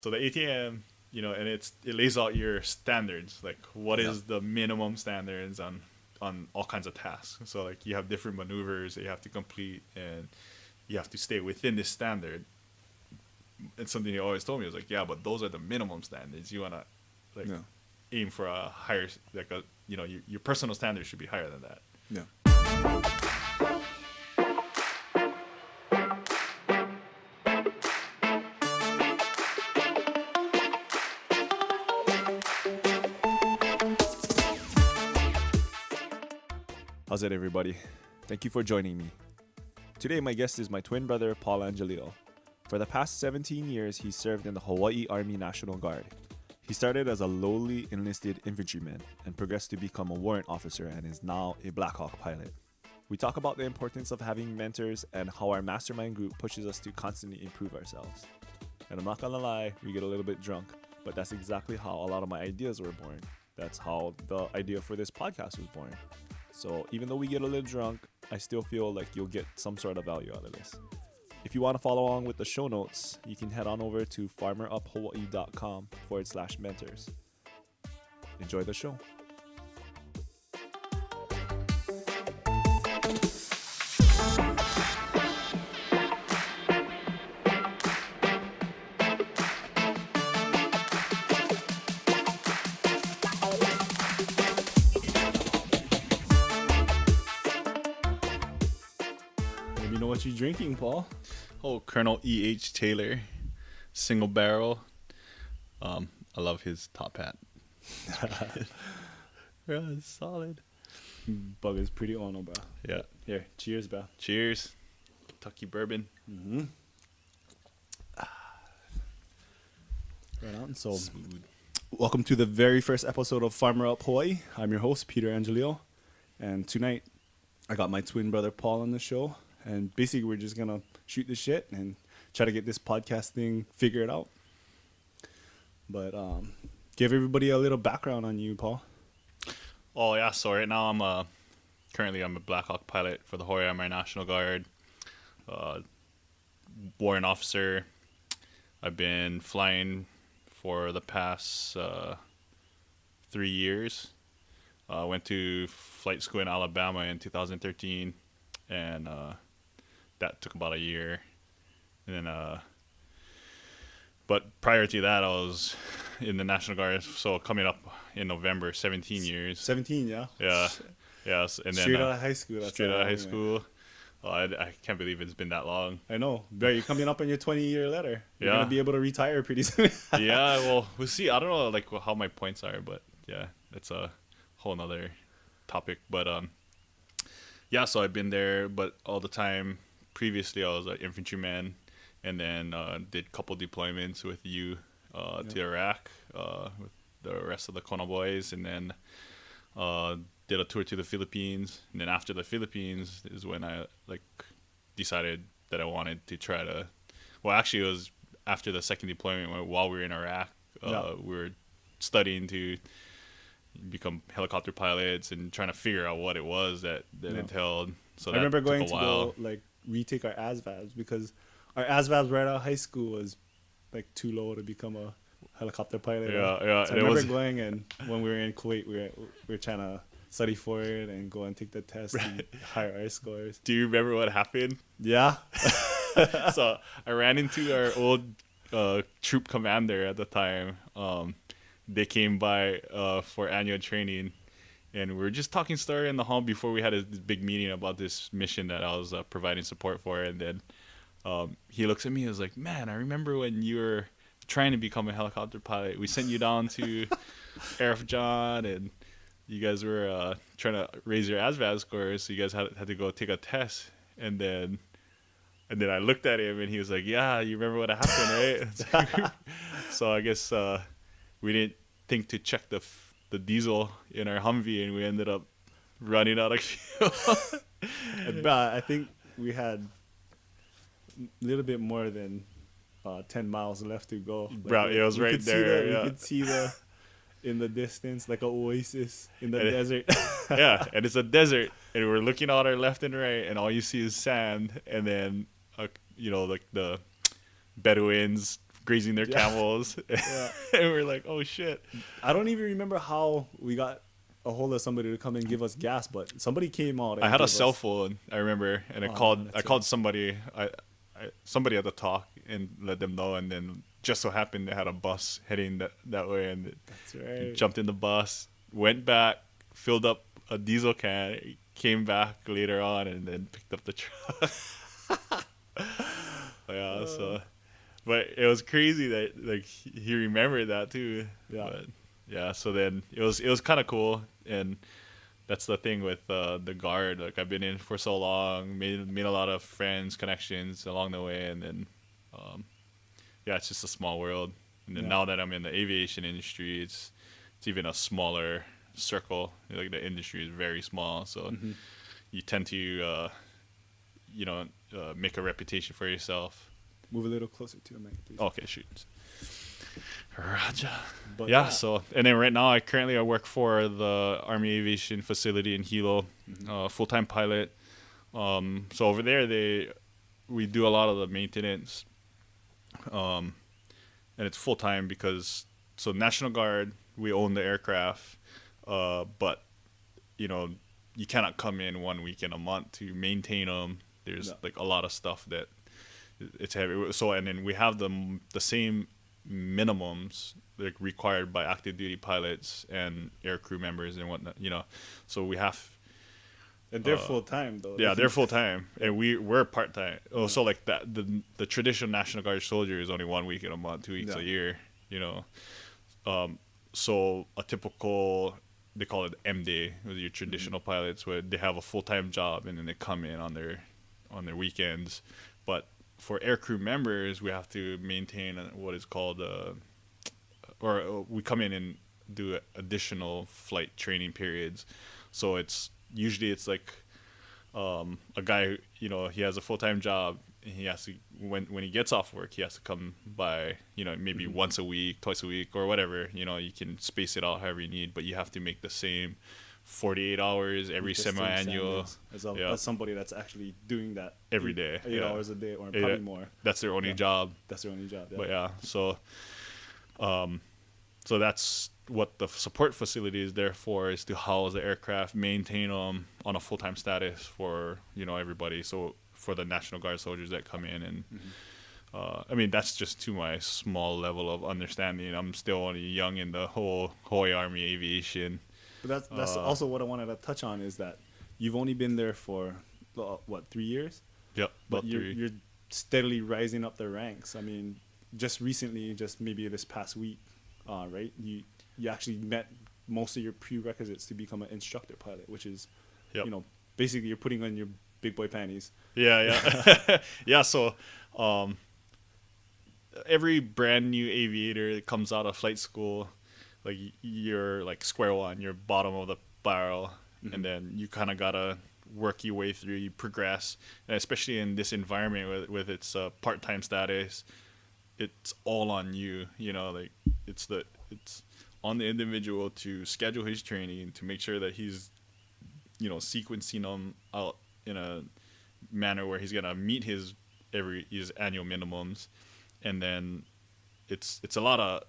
So the ATM, and it lays out your standards, like what is the minimum standards on all kinds of tasks. So like you have different maneuvers that you have to complete, and you have to stay within this standard. And something he always told me was like, yeah, but those are the minimum standards. You wanna like aim for a higher, like your personal standards should be higher than that. Yeah. How's it, everybody? Thank you for joining me. Today, my guest is my twin brother, Paul Angelillo. For the past 17 years, he served in the Hawai'i Army National Guard. He started as a lowly enlisted infantryman and progressed to become a warrant officer and is now a Black Hawk pilot. We talk about the importance of having mentors and how our mastermind group pushes us to constantly improve ourselves. And I'm not gonna lie, we get a little bit drunk, but that's exactly how a lot of my ideas were born. That's how the idea for this podcast was born. So even though we get a little drunk, I still feel like you'll get some sort of value out of this. If you want to follow along with the show notes, you can head on over to farmeruphawaii.com/mentors. Enjoy the show. Let me know what you're drinking, Paul. Oh, Colonel E.H. Taylor, single barrel. I love his top hat. Yeah, it's solid. Bugger's pretty on, bro. Yeah. Here, cheers, bro. Cheers. Kentucky bourbon. Mm-hmm. Right on. So, Smooth. welcome to the very first episode of Farmer Up Hawaii. I'm your host, Peter Angelillo. And tonight, I got my twin brother, Paul, on the show. And basically, we're just going to shoot the shit and try to get this podcast thing figured out. But give everybody a little background on you, Paul. Oh, yeah. So right now, I'm currently a Black Hawk pilot for the Hawai'i Army National Guard. Warrant officer. I've been flying for the past 3 years. I went to flight school in Alabama in 2013, and that took about a year. And then, but prior to that, I was in the National Guard. So coming up in November, 17 years. 17, yeah? Yeah. Yes. And then Straight out of high school. That's straight out of high man. school. Oh, I can't believe it's been that long. I know. Bro, you're coming up on your 20-year letter. You're Yeah. going to be able to retire pretty soon. Yeah, well, we'll see. I don't know like how my points are, but yeah, that's a whole nother topic. But yeah, so I've been there, but all the time previously I was an infantryman, and then did a couple deployments with you to Iraq with the rest of the Kona boys, and then did a tour to the Philippines. And then after the Philippines is when I decided that I wanted to try to, well, actually it was after the second deployment while we were in Iraq. We were studying to become helicopter pilots and trying to figure out what it was that entailed. So I remember going to go retake our ASVABs because our ASVABs right out of high school was too low to become a helicopter pilot. Yeah. So I remember going, and when we were in Kuwait, we were trying to study for it and go and take the test and higher our scores. Do you remember what happened? Yeah. So I ran into our old troop commander at the time. They came by for annual training, and we were just talking story in the hall before we had this big meeting about this mission that I was providing support for. And then he looks at me and was like, man, I remember when you were trying to become a helicopter pilot. We sent you down to Air John, and you guys were trying to raise your ASVAB scores, so you guys had to go take a test. And then I looked at him, and he was like, yeah, you remember what happened, right? So I guess we didn't think to check the diesel in our Humvee, and we ended up running out of fuel. Bro, I think we had a little bit more than 10 miles left to go. Bro, it was right there. You could see in the distance, like an oasis in the desert. Yeah, and it's a desert, and we're looking out our left and right, and all you see is sand, and then the Bedouins grazing their camels. Yeah. And we're like, oh shit. I don't even remember how we got a hold of somebody to come and give us gas, but somebody came out. And I had a gave cell us- phone, I remember, and I Oh, called that's I called right. somebody somebody at the talk and let them know, and then just so happened they had a bus heading that way, and That's right. jumped in the bus, went back, filled up a diesel can, came back later on, and then picked up the truck. Yeah, so, but it was crazy that like he remembered that too. Yeah. But yeah, so then it was kind of cool, and that's the thing with the guard. Like I've been in for so long, made a lot of friends, connections along the way, and then yeah, it's just a small world. And then Yeah. now that I'm in the aviation industry, it's even a smaller circle. Like the industry is very small, so Mm-hmm. you tend to make a reputation for yourself. Move a little closer to the mic, please. Okay, shoot. Raja. But Yeah, so and then right now I work for the Army Aviation Facility in Hilo, full-time pilot. So over there we do a lot of the maintenance, and it's full-time because so National Guard, we own the aircraft, but you cannot come in 1 weekend a month to maintain them. There's No. like a lot of stuff that it's heavy. So and then we have the same minimums like required by active duty pilots and air crew members and whatnot. So we have And they're full time though. yeah, they're full time and we're part time. Oh, so like that the traditional National Guard soldier is only 1 week in a month, 2 weeks Yeah. a year. So a typical, they call it M day with your traditional pilots, where they have a full time job and then they come in on their weekends. But for aircrew members, we have to maintain what is called or we come in and do additional flight training periods. So it's usually like a guy, he has a full time job. And he has to when he gets off work, he has to come by, maybe once a week, twice a week, or whatever. You can space it out however you need, but you have to make the same 48 hours every Just semi-annual. as somebody that's actually doing that Every day, 8 yeah. hours a day or Yeah. probably more. That's their only Yeah. job. That's their only job. Yeah. But yeah, so that's what the support facility is there for, is to house the aircraft, maintain them on a full-time status for everybody. So for the National Guard soldiers that come in, and I mean that's just to my small level of understanding. I'm still only young in the whole Hawaii Army aviation. But that's also what I wanted to touch on, is that you've only been there for 3 years, Yep, but about three. you're steadily rising up the ranks. I mean, just recently, just maybe this past week, right? You actually met most of your prerequisites to become an instructor pilot, which is, Yep. basically you're putting on your big boy panties. Yeah. Yeah. So, every brand new aviator that comes out of flight school, like you're like square one, you're bottom of the barrel, and then you kind of gotta work your way through. You progress, and especially in this environment with its part-time status, it's all on you. Like it's on the individual to schedule his training, to make sure that he's sequencing them out in a manner where he's gonna meet his annual minimums, and then it's a lot of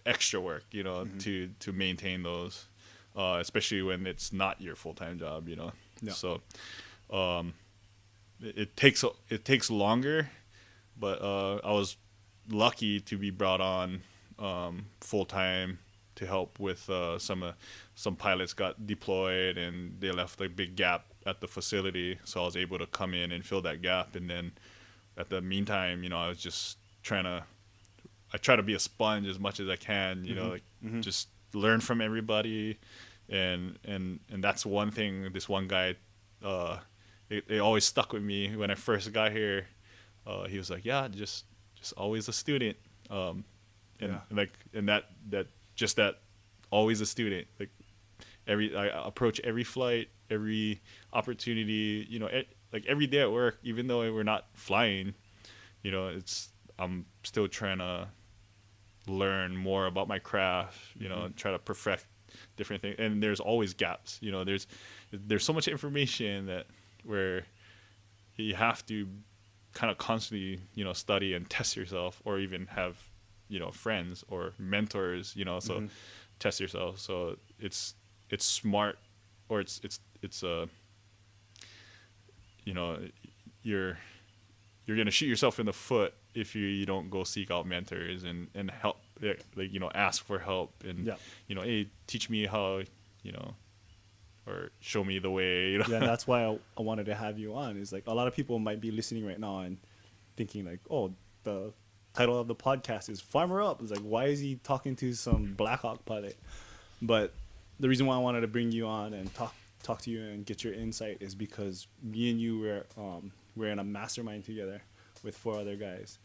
extra work, to maintain those, especially when it's not your full-time job, Yeah. So it takes longer, but I was lucky to be brought on full-time to help with some pilots got deployed and they left a big gap at the facility, so I was able to come in and fill that gap. And then at the meantime, I was just I try to be a sponge as much as I can, just learn from everybody. And that's one thing, this one guy, it always stuck with me when I first got here. He was like, yeah, just always a student. And that always a student. Like I approach every flight, every opportunity, like every day at work, even though we're not flying, I'm still trying to learn more about my craft, try to perfect different things. And there's always gaps, there's so much information where you have to kind of constantly, study and test yourself, or even have friends or mentors, so test yourself. So it's smart, or it's you know you're gonna shoot yourself in the foot if you don't go seek out mentors and help, ask for help, and hey, teach me how, or show me the way. Yeah, and that's why I wanted to have you on. Is like a lot of people might be listening right now and thinking like, oh, the title of the podcast is Farmer Up. It's like, why is he talking to some Blackhawk pilot? But the reason why I wanted to bring you on and talk to you and get your insight is because me and you we're in a mastermind together with 4 other guys.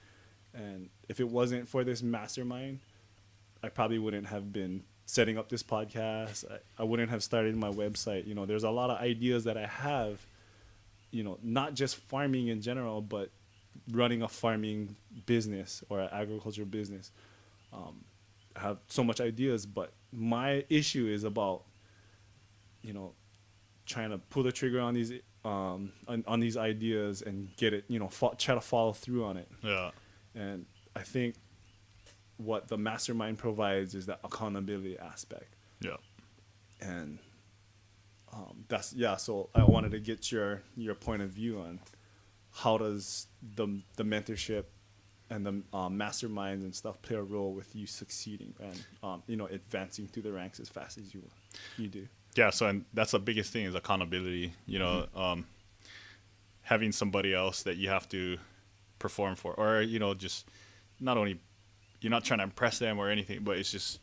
And if it wasn't for this mastermind, I probably wouldn't have been setting up this podcast. I wouldn't have started my website. There's a lot of ideas that I have, not just farming in general, but running a farming business or an agriculture business. I have so much ideas, but my issue is about, trying to pull the trigger on these on these ideas and get it, try to follow through on it. Yeah. And I think what the mastermind provides is that accountability aspect. Yeah. And so I wanted to get your point of view on how does the mentorship and the masterminds and stuff play a role with you succeeding and advancing through the ranks as fast as you do. Yeah, so and that's the biggest thing is accountability. Having somebody else that you have to perform for, or just not only, you're not trying to impress them or anything, but it's just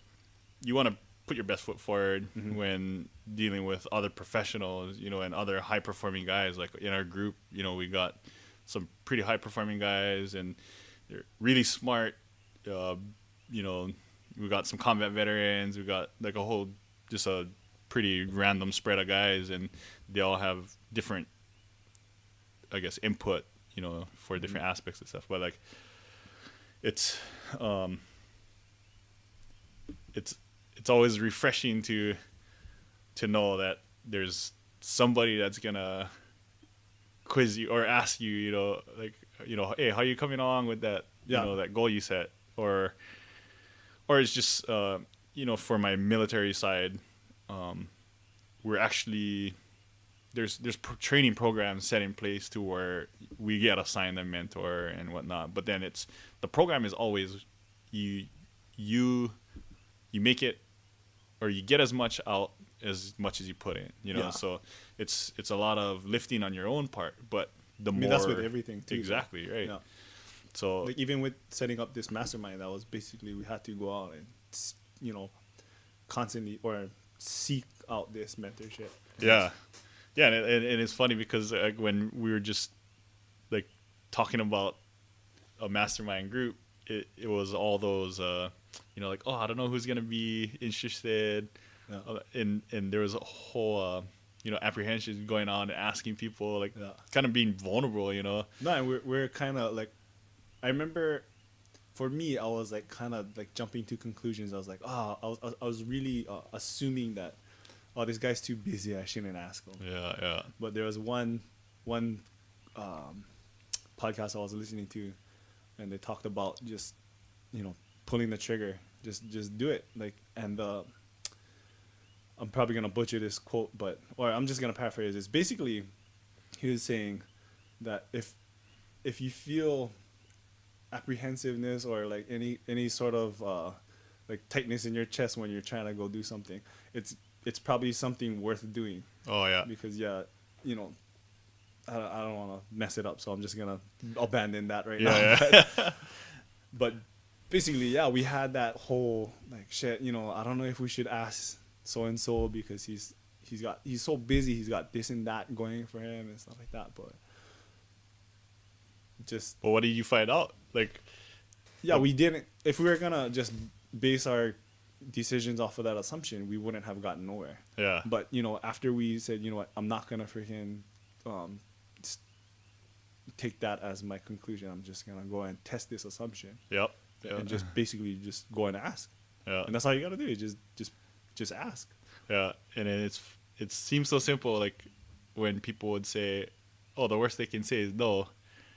you want to put your best foot forward when dealing with other professionals, and other high performing guys. Like in our group, we got some pretty high performing guys, and they're really smart. We got some combat veterans. We got like just a pretty random spread of guys, and they all have different, I guess, input, for different aspects and stuff. But like, it's always refreshing to know that there's somebody that's gonna quiz you or ask you, hey, how are you coming along with that, that goal you set, or it's just, for my military side, we're actually there's training programs set in place to where we get assigned a mentor and whatnot. But then the program is always you make it, or you get as much out as much as you put in, So it's a lot of lifting on your own part, but that's with everything too. Exactly, right? Yeah. So like even with setting up this mastermind, that was basically we had to go out and constantly or seek out this mentorship. Yeah, and it's funny because when we were just like talking about a mastermind group, it was all those like, oh, I don't know who's gonna be interested, and there was a whole apprehension going on, asking people, like, kind of being vulnerable, No, and we're kind of like, I remember for me, I was like kind of like jumping to conclusions. I was like, I was really assuming that, this guy's too busy, I shouldn't ask him. Yeah. But there was one podcast I was listening to, and they talked about just pulling the trigger, just do it. Like, and I'm probably gonna butcher this quote, or I'm just gonna paraphrase this. Basically, he was saying that if you feel apprehensiveness or like any sort of like tightness in your chest when you're trying to go do something, it's probably something worth doing. Oh yeah. Because I don't want to mess it up, so I'm just gonna abandon that right now. Yeah. But basically, we had that whole like shit. I don't know if we should ask so and so because he's so busy. He's got this and that going for him and stuff like that. But But what did you find out? Like, we didn't. If we were gonna just base our decisions off of that assumption, we wouldn't have gotten nowhere. Yeah. But after we said, what, I'm not gonna freaking take that as my conclusion. I'm just gonna go and test this assumption. Yep. And just basically just go and ask. Yeah. And that's all you gotta do. Just ask. Yeah. And then it seems so simple. Like when people would say, "Oh, the worst they can say is no."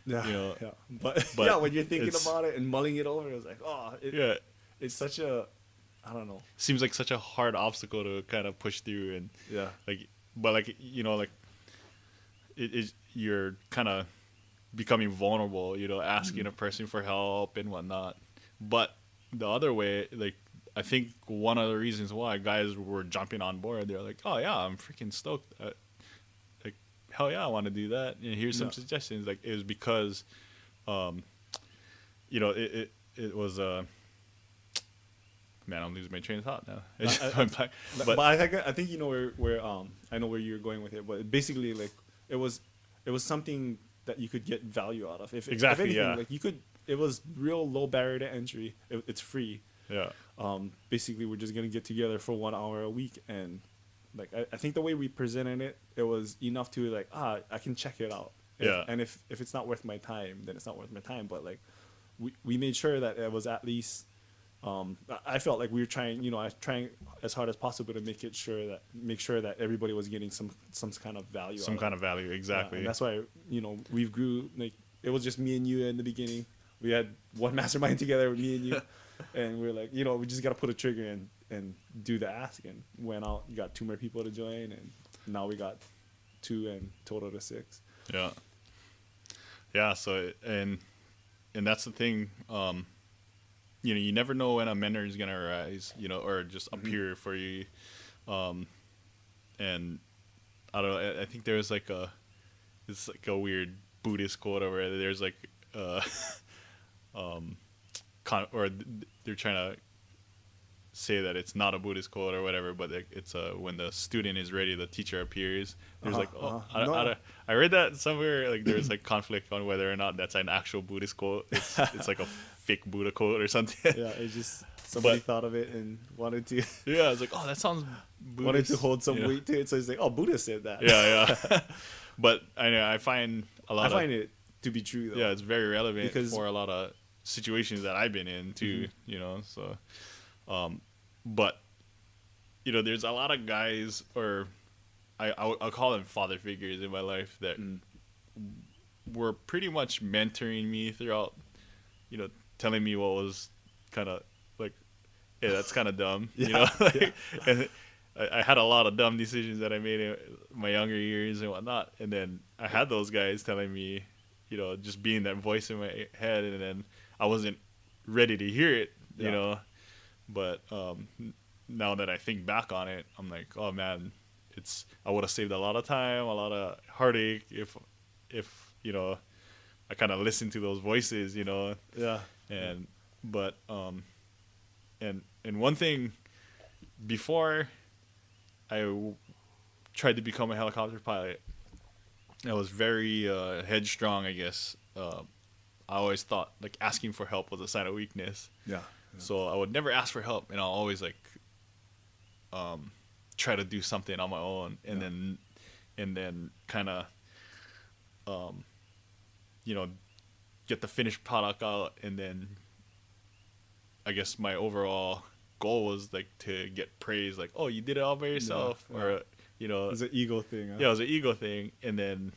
Yeah, you know. yeah. But, But yeah, when you're thinking it's- about it and mulling it over, it was like, oh, yeah, it's such a, I don't know. seems like such a hard obstacle to kind of push through, and Yeah. like, but like, like you're kind of becoming vulnerable, asking a person for help and whatnot. But the other way, like, I think one of the reasons why guys were jumping on board, they're like, oh yeah, I'm freaking stoked. Like, hell yeah, I want to do that. And here's some Yeah. suggestions. Like, it was because, um, it was man, I'm losing my train of thought now. But I think you know where I know where you're going with it. But basically, like, it was something that you could get value out of. Exactly, if anything, yeah. like, you could. It was real low barrier to entry. It's free. yeah, Basically, we're just gonna get together for 1 hour a week, and like, I think the way we presented it, it was enough to, like, I can check it out. Yeah. And if it's not worth my time, then it's not worth my time. But like, we made sure that it was at least. I felt like we were trying, I was trying as hard as possible to make sure that everybody was getting some kind of value. some kind of value, exactly. And that's why, we've grew, like, it was just me and you in the beginning. We had one mastermind together with me and you, and we are like, we just got to put a trigger in and do the ask, and went out, got 2 more people to join, and now we got 2 and total to 6. Yeah. Yeah. So, and that's the thing. You never know when a mentor is gonna arise, or just appear for you. And I don't know. I think there's like it's like a weird Buddhist quote over it. There's like, they're trying to say that it's not a Buddhist quote or whatever, but it's when the student is ready, the teacher appears. There's I read that somewhere. Like, there's like conflict on whether or not that's an actual Buddhist quote. It's like a fake Buddha quote or something. Yeah, it's just somebody thought of it and wanted to. Yeah, I was like, oh, that sounds Buddhist. Wanted to hold some weight to it, so it's like, oh, Buddha said that. Yeah. But I know I find it to be true, though. Yeah, it's very relevant for a lot of situations that I've been in too. So, but there's a lot of guys, or I'll call them father figures in my life, that were pretty much mentoring me throughout, telling me what was kind of like, yeah, that's kind of dumb, and I had a lot of dumb decisions that I made in my younger years and whatnot, and then I had those guys telling me, just being that voice in my head, and then I wasn't ready to hear it, but now that I think back on it, I'm like, oh man, I would have saved a lot of time, a lot of heartache if I kind of listened to those voices, Yeah. And one thing, before I tried to become a helicopter pilot, I was very headstrong, I guess. I always thought like asking for help was a sign of weakness. Yeah. So I would never ask for help, and I'll always like try to do something on my own, and then kind of get the finished product out, and then I guess my overall goal was like to get praise, like, oh, you did it all by yourself, or it's an ego thing. Yeah, it was an ego thing. And then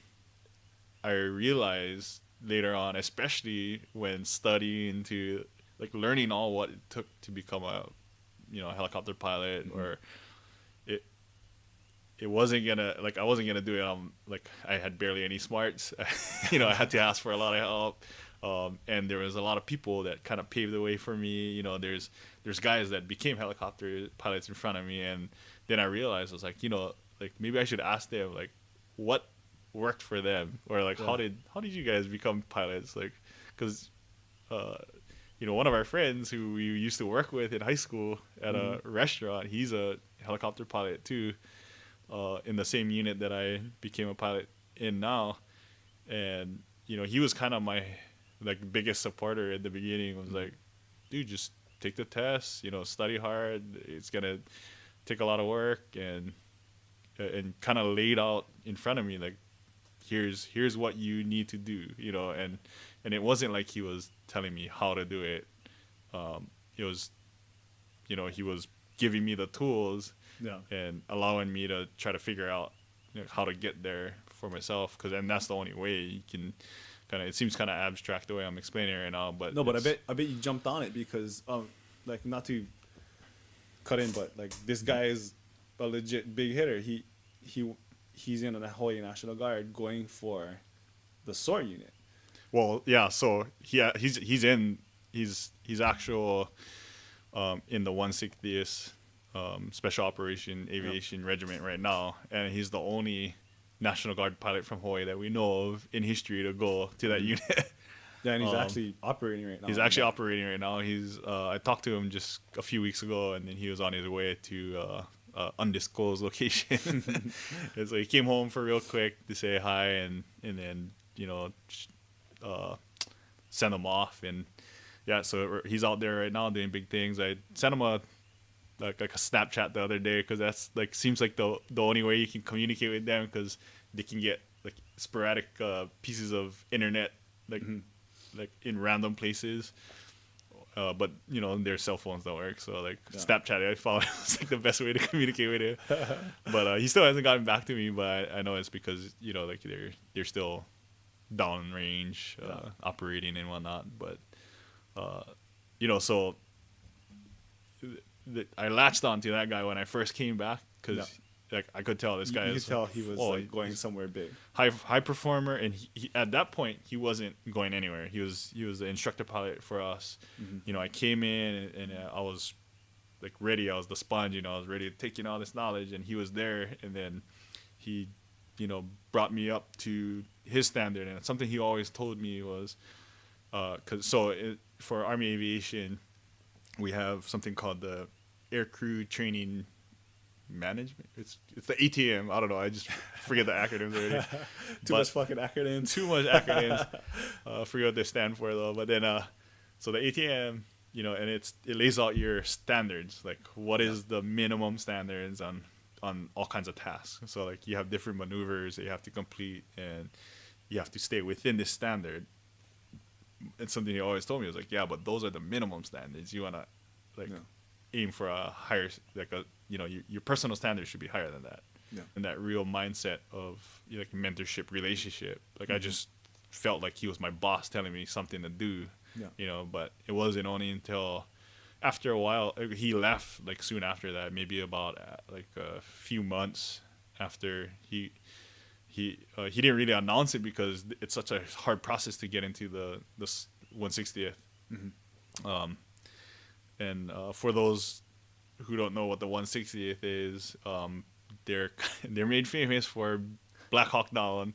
I realized later on, especially when studying to like learning all what it took to become a helicopter pilot, or it wasn't gonna, like, I wasn't gonna do it. Like, I had barely any smarts. I had to ask for a lot of help. And there was a lot of people that kind of paved the way for me. There's guys that became helicopter pilots in front of me, and then I realized, I was like, like, maybe I should ask them, like, what worked for them, or like, how did you guys become pilots? Like, because one of our friends who we used to work with in high school at a restaurant, he's a helicopter pilot too, in the same unit that I became a pilot in now. And he was kind of my like biggest supporter at the beginning. Was like, dude, just take the test, study hard, it's gonna take a lot of work, and kind of laid out in front of me, like, here's what you need to do, and it wasn't like he was telling me how to do it. It was, he was giving me the tools, and allowing me to try to figure out how to get there for myself, and that's the only way you can kind of, it seems kind of abstract the way I'm explaining it right now, but No, but I bet you jumped on it because like, not to cut in, but like, this guy is a legit big hitter. He's in the Hawaii National Guard going for the SOAR unit. well, yeah. So he's actual in the 160th Special Operation Aviation Regiment right now, and he's the only National Guard pilot from Hawaii that we know of in history to go to that unit. Yeah, and he's actually operating right now. He's actually operating right now. He's I talked to him just a few weeks ago, and then he was on his way to undisclosed location. And so he came home for real quick to say hi, and then send him off. And yeah, so he's out there right now doing big things. I sent him a Snapchat the other day, because that's like, seems like the only way you can communicate with them, because they can get like sporadic pieces of internet like in random places, but their cell phones don't work, so like Snapchat I found was like the best way to communicate with him. But he still hasn't gotten back to me, but I know it's because like they're still downrange operating and whatnot. But so I latched onto that guy when I first came back, because like I could tell this guy you is, could tell he was like going somewhere big, high performer, and he at that point he wasn't going anywhere. He was the instructor pilot for us. I came in and I was like ready. I was the sponge. I was ready to take in all this knowledge, and he was there. And then he brought me up to his standard. And something he always told me was, for Army Aviation, we have something called the Air Crew Training Management. It's the ATM. I don't know. I just forget the acronyms already. Too much fucking acronyms. Too much acronyms. Forget what they stand for though. But then, so the ATM, and it lays out your standards, like what is the minimum standards on all kinds of tasks. So like you have different maneuvers that you have to complete, and you have to stay within this standard. And something he always told me was like, yeah, but those are the minimum standards. You wanna aim for a higher, like your personal standards should be higher than that. Yeah. And that real mindset of like mentorship relationship. Like I just felt like he was my boss telling me something to do. Yeah. But it wasn't only until after a while he left, like soon after that, maybe about like a few months after he didn't really announce it, because it's such a hard process to get into the 160th. And for those who don't know what the 160th is, they're made famous for Black Hawk Down.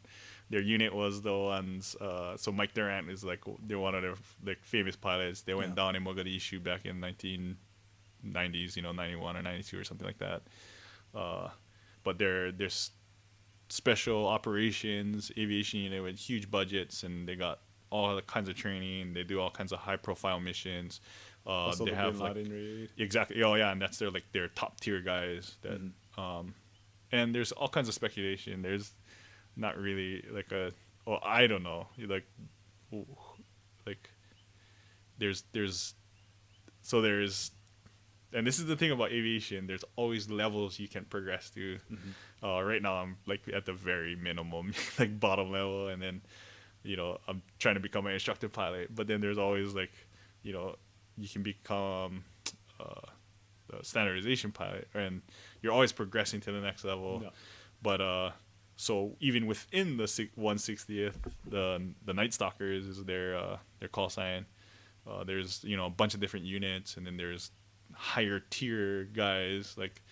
Their unit was the ones. So Mike Durant is like, they're one of their like famous pilots. They went down in Mogadishu back in 1990s, 91 or 92 or something like that. But they're special operations aviation unit with huge budgets, and they got all kinds of training. They do all kinds of high profile missions. They have like raid. Exactly. Oh yeah, and that's their top tier guys. That and there's all kinds of speculation. There's not really like I don't know. There's and this is the thing about aviation. There's always levels you can progress to. Right now I'm like at the very minimum, like bottom level, and then I'm trying to become an instructor pilot. But then there's always like you can become a standardization pilot, and you're always progressing to the next level. Yeah. But so even within the 160th, the Night Stalkers is their call sign. There's a bunch of different units, and then there's higher tier guys like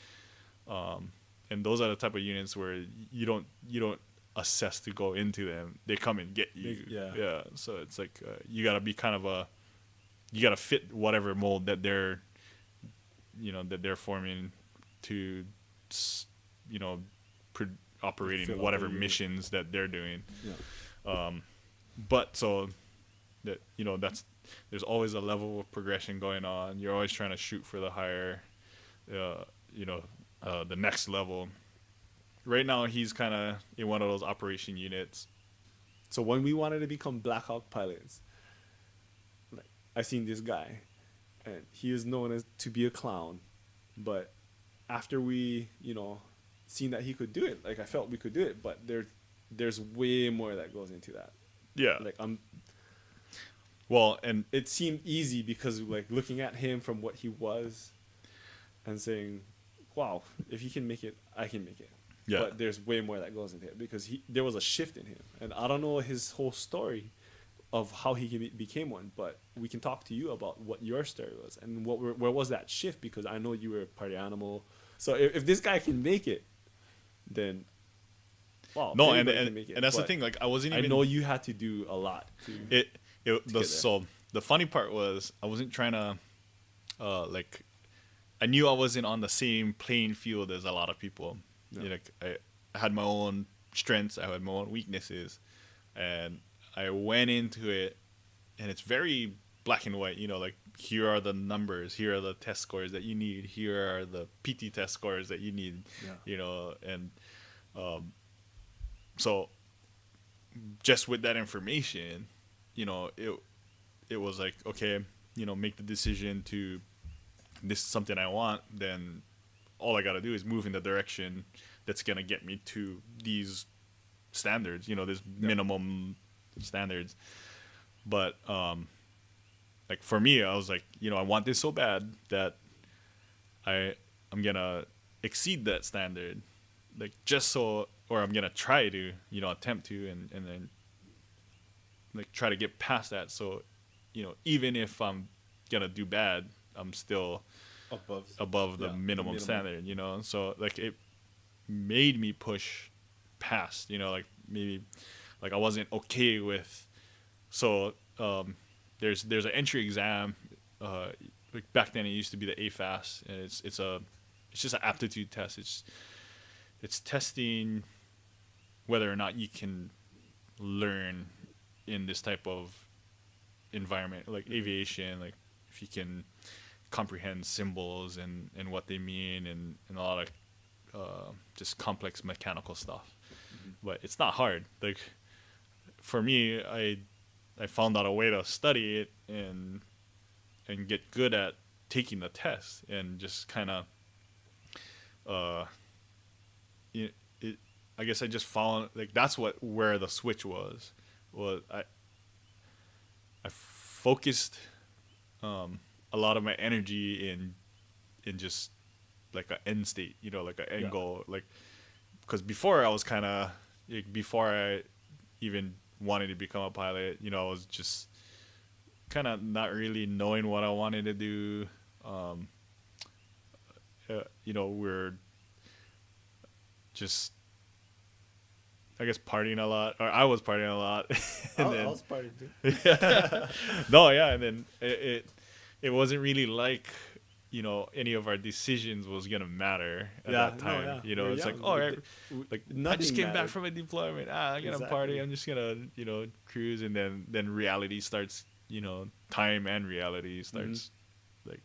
and those are the type of units where you don't assess to go into them. They come and get you. Yeah. So it's like you gotta be you gotta fit whatever mold that they're forming to operating whatever missions that they're doing. But so that there's always a level of progression going on. You're always trying to shoot for the higher the next level. Right now he's kind of in one of those operation units. So when we wanted to become Black Hawk pilots, like, I seen this guy, and he is known as to be a clown, but after we seen that he could do it, like I felt we could do it, but there's way more that goes into that. Yeah. Like Well, and it seemed easy because like looking at him from what he was and saying, wow, if he can make it, I can make it. yeah. But there's way more that goes into it because there was a shift in him. And I don't know his whole story of how he became one, but we can talk to you about what your story was and where was that shift, because I know you were a party animal. So if this guy can make it, then wow, No, anybody can make it. and that's the But thing. Like, I wasn't I even. know you had to do a lot to It get there. so the funny part was I wasn't trying to like I knew I wasn't on the same playing field as a lot of people. Yeah. You know, like, I had my own strengths, I had my own weaknesses, and I went into it, and it's very black and white. You know, like, here are the numbers, here are the test scores that you need, here are the PT test scores that you need. Yeah. You know, and so just with that information, you know, it was like, okay, you know, make the decision to, this is something I want, then all I got to do is move in the direction that's going to get me to these standards, you know, this minimum standards. But like, for me, I was like, you know, I want this so bad that I'm going to exceed that standard, like, just so, or I'm going to try to, you know, attempt to, and then like try to get past that. So, you know, even if I'm going to do bad, I'm still above the minimum standard, you know? So, like, it made me push past, you know, like, maybe, like, I wasn't okay with, so, there's an entry exam, like, back then it used to be the AFAS, and it's just an aptitude test. It's testing whether or not you can learn in this type of environment, like aviation, like, if you can comprehend symbols and what they mean, and a lot of just complex mechanical stuff. Mm-hmm. But it's not hard. Like, for me, I found out a way to study it and get good at taking the test, and just kind of I guess I just found, like, that's where the switch was I focused a lot of my energy in just like an end state, you know, like an end goal, like, because before I was kind of, like, before I even wanted to become a pilot, you know, I was just kind of not really knowing what I wanted to do. You know, we're just, I guess, partying a lot, or I was partying a lot. I was partying too. Yeah. No, yeah, and then it wasn't really like, you know, any of our decisions was gonna matter at that time. No, you know, it's young. like, all right, like, I just came back mattered. from a deployment. I'm gonna party. I'm just gonna, you know, cruise, and then reality starts. You know, time and reality starts like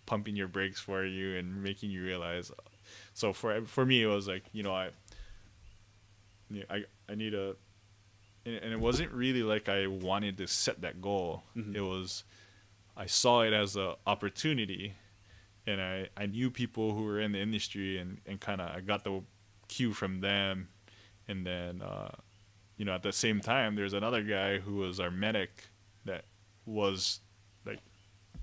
pumping your brakes for you and making you realize. So for me, it was like, you know, I need a, and it wasn't really like I wanted to set that goal. It was, I saw it as a opportunity, and I knew people who were in the industry, and kind of I got the cue from them, and then you know, at the same time, there's another guy who was our medic that was like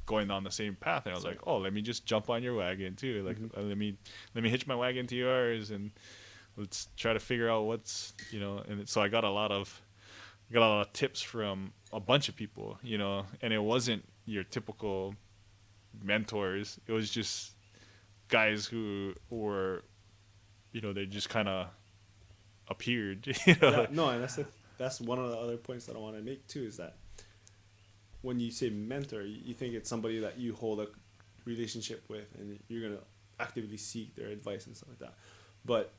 going down the same path, and I was like, oh, let me just jump on your wagon too, like, let me hitch my wagon to yours, and let's try to figure out what's, you know. And so I got a lot of tips from a bunch of people, you know, and it wasn't your typical mentors. It was just guys who were, you know, they just kind of appeared, you know. Yeah, no, and that's one of the other points that I want to make too, is that when you say mentor, you think it's somebody that you hold a relationship with, and you're gonna actively seek their advice and stuff like that. But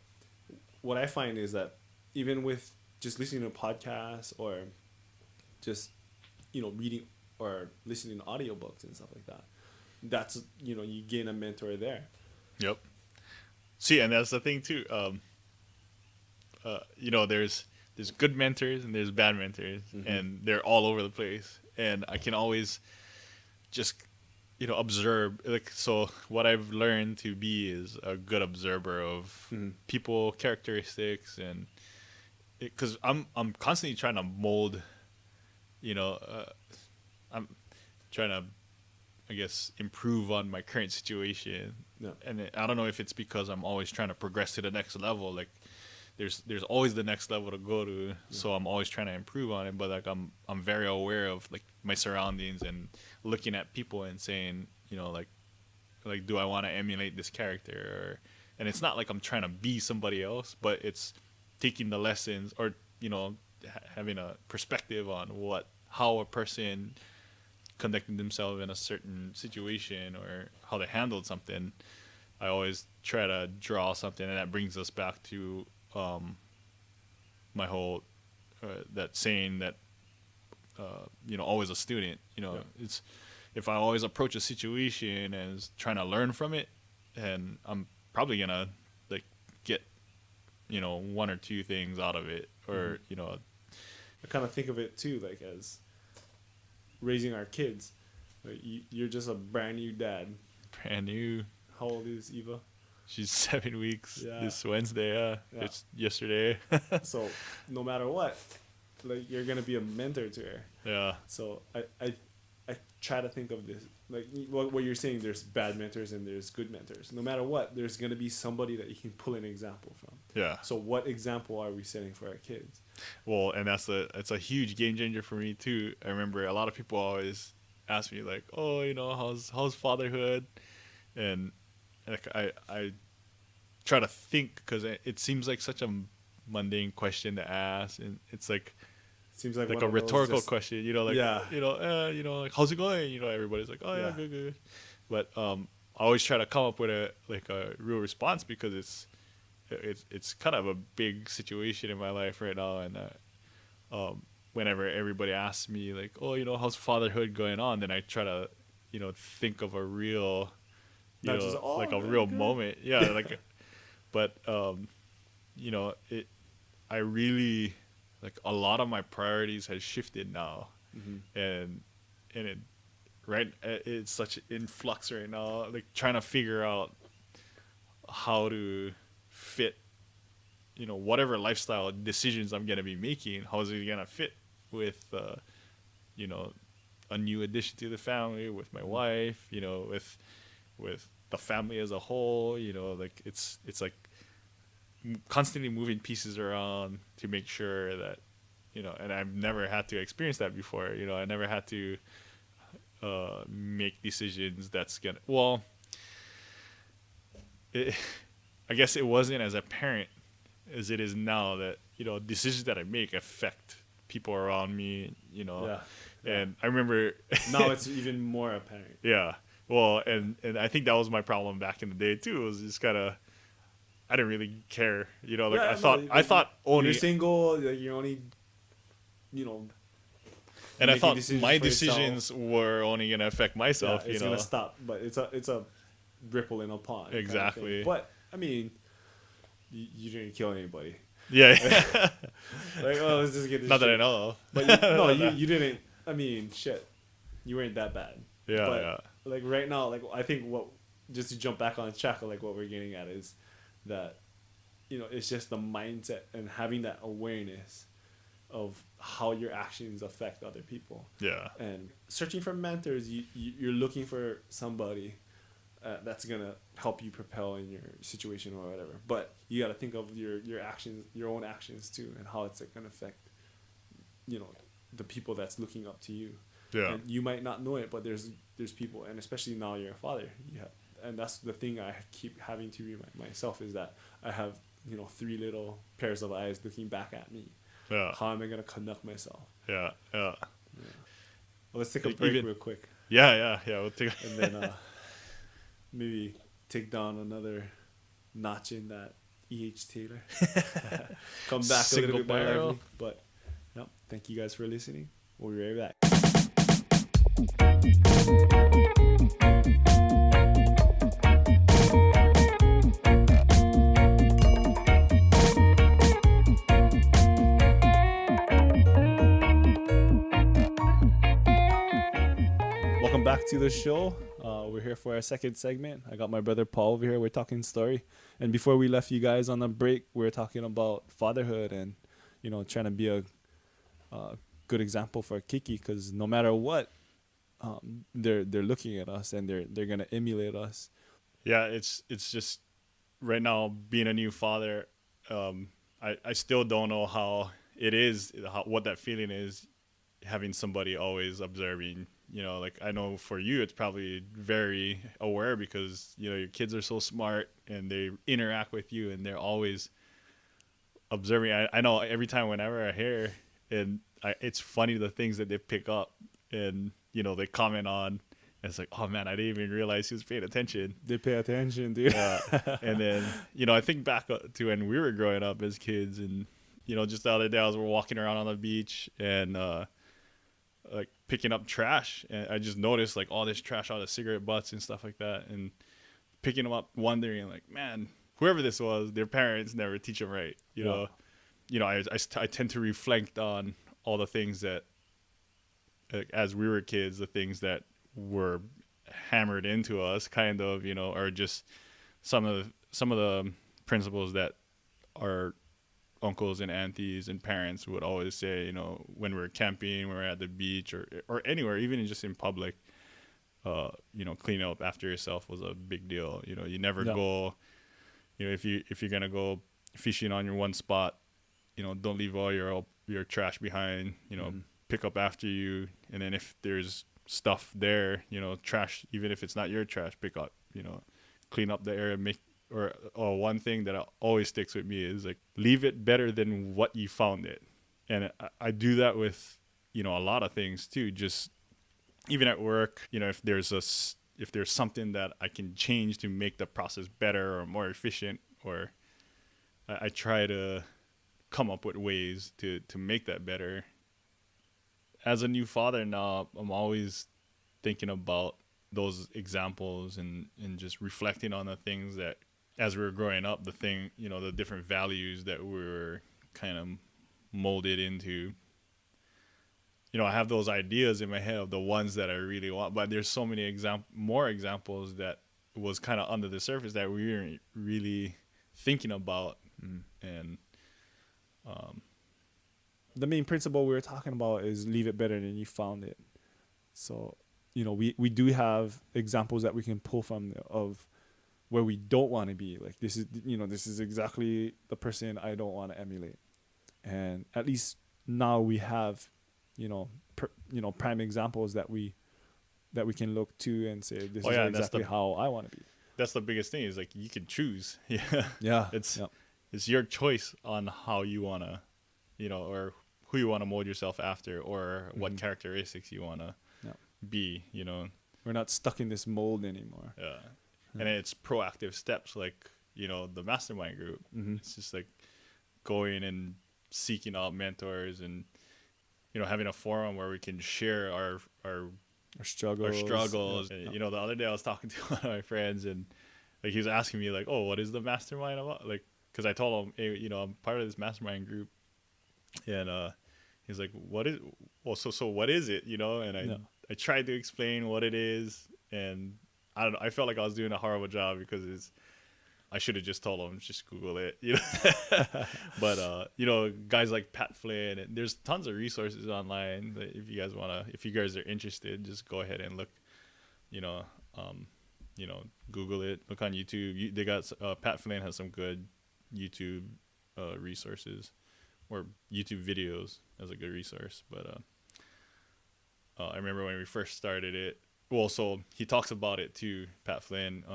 what I find is that even with just listening to podcasts, or just, you know, reading or listening to audiobooks and stuff like that, that's, you know, you gain a mentor there. Yep. See, and that's the thing too. You know, there's good mentors and there's bad mentors, and they're all over the place. And I can always just, you know, observe. Like, so what I've learned to be is a good observer of people, characteristics, and because I'm constantly trying to mold I'm trying to, I guess, improve on my current situation. Yeah. And I don't know if it's because I'm always trying to progress to the next level. Like there's always the next level to go to, so I'm always trying to improve on it. But like I'm very aware of like my surroundings and looking at people and saying, like do I want to emulate this character? And it's not like I'm trying to be somebody else, but it's taking the lessons or having a perspective on how a person conducted themselves in a certain situation or how they handled something. I always try to draw something, and that brings us back to my whole that saying that always a student. It's if I always approach a situation as trying to learn from it, and I'm probably gonna like get one or two things out of it, or I kind of think of it too, like as raising our kids. Like you're just a brand new dad. Brand new. How old is Eva? She's 7 weeks Yeah. this Wednesday. Yeah. It's yesterday. So no matter what, like you're gonna be a mentor to her. Yeah. So I try to think of this like what you're saying. There's bad mentors and there's good mentors. No matter what, there's gonna be somebody that you can pull an example from. Yeah. So what example are we setting for our kids? Well, and it's a huge game changer for me too. I remember a lot of people always ask me like, "Oh, how's fatherhood?" And like I try to think because it seems like such a mundane question to ask, and it's like Seems like a rhetorical question, like how's it going? Everybody's like, oh yeah, Yeah. good. But I always try to come up with a real response because it's kind of a big situation in my life right now, and whenever everybody asks me like, oh, how's fatherhood going on, then I try to think of a real Not just, "Oh, like a very real good." moment, yeah, like but I really like a lot of my priorities has shifted now, and it it's such in flux right now, like trying to figure out how to fit whatever lifestyle decisions I'm gonna be making, how is it gonna fit with a new addition to the family, with my wife, with the family as a whole, like it's like constantly moving pieces around to make sure that and I've never had to experience that before. I never had to make decisions that's gonna I guess it wasn't as a parent as it is now, that decisions that I make affect people around me, Yeah. and I remember Now it's even more apparent. yeah, well, and I think that was my problem back in the day too. It was just kind of, I didn't really care, like Yeah, I thought only, you're single, like you're only, and I making thought decisions my for yourself. decisions were only gonna affect myself, it's gonna stop, but it's a ripple in a pond. kind of Exactly. thing. But I mean, you didn't kill anybody. yeah. Like, oh, let's just get this. Not that I shit. know of. But you didn't. I mean, shit, you weren't that bad. Yeah, But, yeah. like right now, like I think just to jump back on track of like what we're getting at is that, it's just the mindset and having that awareness of how your actions affect other people. Yeah. And searching for mentors, you're looking for somebody that's gonna help you propel in your situation or whatever. But you got to think of your actions, your own actions too, and how it's gonna affect, the people that's looking up to you. Yeah. And you might not know it, but there's people, and especially now you're a father. And that's the thing I keep having to remind myself is that I have 3 little pairs of eyes looking back at me. Yeah. How am I gonna conduct myself? Yeah. Yeah. Well, let's take a Like break even- real quick, Yeah. We'll take. and then maybe take down another notch in that E.H. Taylor. Come back Single a little bit more barrel. lively. But thank you guys for listening. We'll be right back. Welcome back to the show. We're here for our second segment. I got my brother Paul over here. We're talking story. And before we left you guys on the break, we were talking about fatherhood and, trying to be a good example for Kiki, because no matter what, they're looking at us and they're gonna emulate us. Yeah, it's just right now being a new father. I still don't know how it is, what that feeling is, having somebody always observing. Like I know for you, it's probably very aware because your kids are so smart and they interact with you and they're always observing. I know every time whenever I hear, and it's funny the things that they pick up and they comment on. And it's like, oh man, I didn't even realize he was paying attention. They pay attention, dude. And then I think back to when we were growing up as kids, and just the other day I was walking around on the beach and like picking up trash, and I just noticed like all this trash, all the cigarette butts and stuff like that, and picking them up, wondering like, man, whoever this was, their parents never teach them right. I tend to reflect on all the things that, as we were kids, the things that were hammered into us, kind of, or just some of the principles that our uncles and aunties and parents would always say, when we're camping, when we're at the beach or anywhere, even just in public. Cleaning up after yourself was a big deal. You never go, if you're gonna go fishing on your one spot, don't leave all your trash behind. Pick up after you, and then if there's stuff there, trash, even if it's not your trash, pick up, clean up the area, one thing that always sticks with me is like, leave it better than what you found it. And I do that with, a lot of things too, just even at work, if there's something that I can change to make the process better or more efficient, or I try to come up with ways to make that better. As a new father now, I'm always thinking about those examples and just reflecting on the things that, as we were growing up, the different values that we were kind of molded into. I have those ideas in my head of the ones that I really want, but there's so many more examples that was kind of under the surface that we weren't really thinking about. And the main principle we were talking about is leave it better than you found it. So, we do have examples that we can pull from of where we don't want to be. Like this is exactly the person I don't want to emulate. And at least now we have, prime examples that we can look to and say, this is exactly how I want to be. That's the biggest thing, is like, you can choose. Yeah. It's your choice on how you want to, or who you want to mold yourself after, or what characteristics you want to be, We're not stuck in this mold anymore. Yeah. And it's proactive steps, like, the mastermind group. It's just like going and seeking out mentors and, having a forum where we can share our struggles. And, the other day I was talking to one of my friends, and like he was asking me like, oh, what is the mastermind about? Like, because I told him, hey, I'm part of this mastermind group. And he's like, what is, well, so what is it? And I tried to explain what it is, and I don't know, I felt like I was doing a horrible job because I should have just told him, just Google it, But guys like Pat Flynn, and there's tons of resources online that if you guys are interested, just go ahead and look, Google it, look on YouTube. They got Pat Flynn has some good YouTube resources, or YouTube videos as a good resource. But I remember when we first started it. Well, so he talks about it too, Pat Flynn,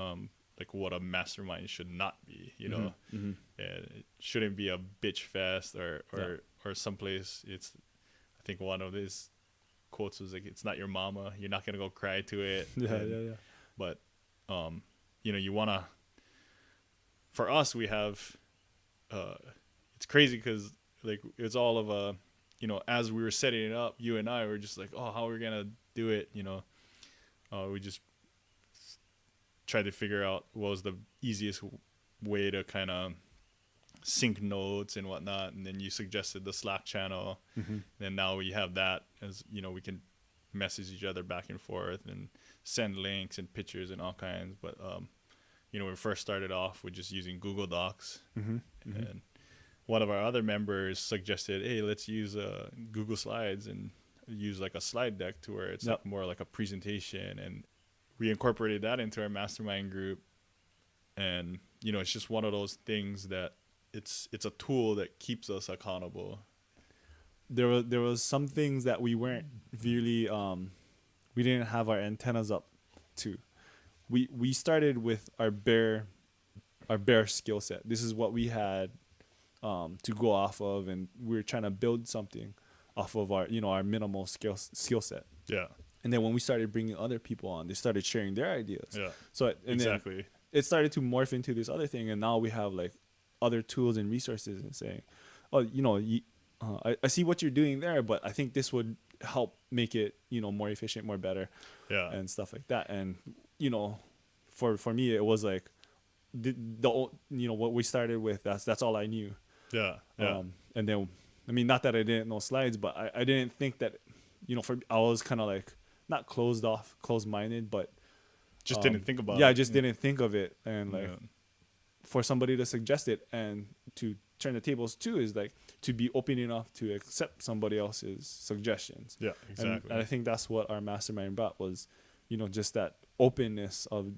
like what a mastermind should not be, And it shouldn't be a bitch fest or someplace. It's, I think one of his quotes was like, it's not your mama. You're not going to go cry to it. Yeah. But, you want to, for us, we have, it's crazy because like it's all of as we were setting it up, you and I were just like, oh, how are we going to do it? We just tried to figure out what was the easiest way to kind of sync notes and whatnot. And then you suggested the Slack channel. And now we have that as, we can message each other back and forth and send links and pictures and all kinds. But, we first started off with just using Google Docs. And one of our other members suggested, hey, let's use Google Slides and use like a slide deck to where it's Yep. like more like a presentation. And we incorporated that into our mastermind group. And, it's just one of those things that it's a tool that keeps us accountable. There was some things that we weren't really we didn't have our antennas up to. We started with our bare skill set. This is what we had to go off of, and we were trying to build something off of our our minimal skill set. Yeah. And then when we started bringing other people on, they started sharing their ideas. Yeah. So Exactly. then it started to morph into this other thing, and now we have like other tools and resources and saying, oh, I see what you're doing there, but I think this would help make it more efficient, more better, Yeah. and stuff like that. And for me, it was like the what we started with. That's all I knew. Yeah. Yeah. And then, I mean, not that I didn't know slides, but I didn't think that, I was kind of like not closed-minded, but just didn't think about it. Yeah, I just didn't think of it. And like, Yeah. for somebody to suggest it and to turn the tables too is like to be open enough to accept somebody else's suggestions. Yeah, exactly. And I think that's what our mastermind brought was, just that openness of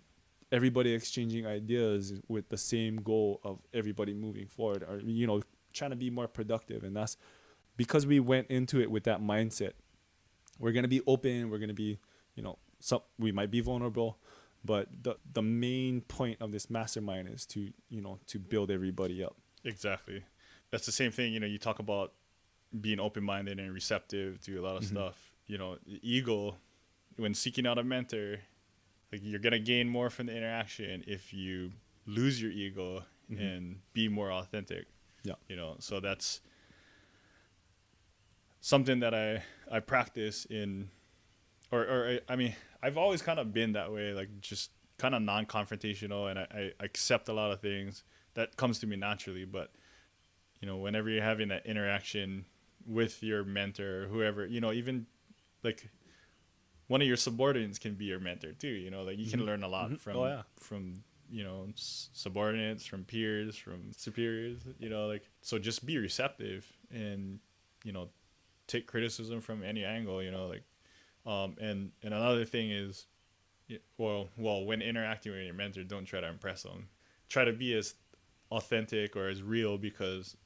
everybody exchanging ideas with the same goal of everybody moving forward, or trying to be more productive. And that's because we went into it with that mindset. We're going to be open, we're going to be we might be vulnerable, but the main point of this mastermind is to to build everybody up. Exactly. That's the same thing, you talk about being open-minded and receptive to a lot of stuff. Ego, when seeking out a mentor, like you're going to gain more from the interaction if you lose your ego and be more authentic. Yeah. So that's something that I practice in, or I mean, I've always kind of been that way, like just kind of non-confrontational, and I accept a lot of things that comes to me naturally. But whenever you're having that interaction with your mentor or whoever, even like one of your subordinates can be your mentor too. Like you can learn a lot from subordinates, from peers, from superiors. So just be receptive and take criticism from any angle. And another thing is, when interacting with your mentor, don't try to impress them. Try to be as authentic or as real, because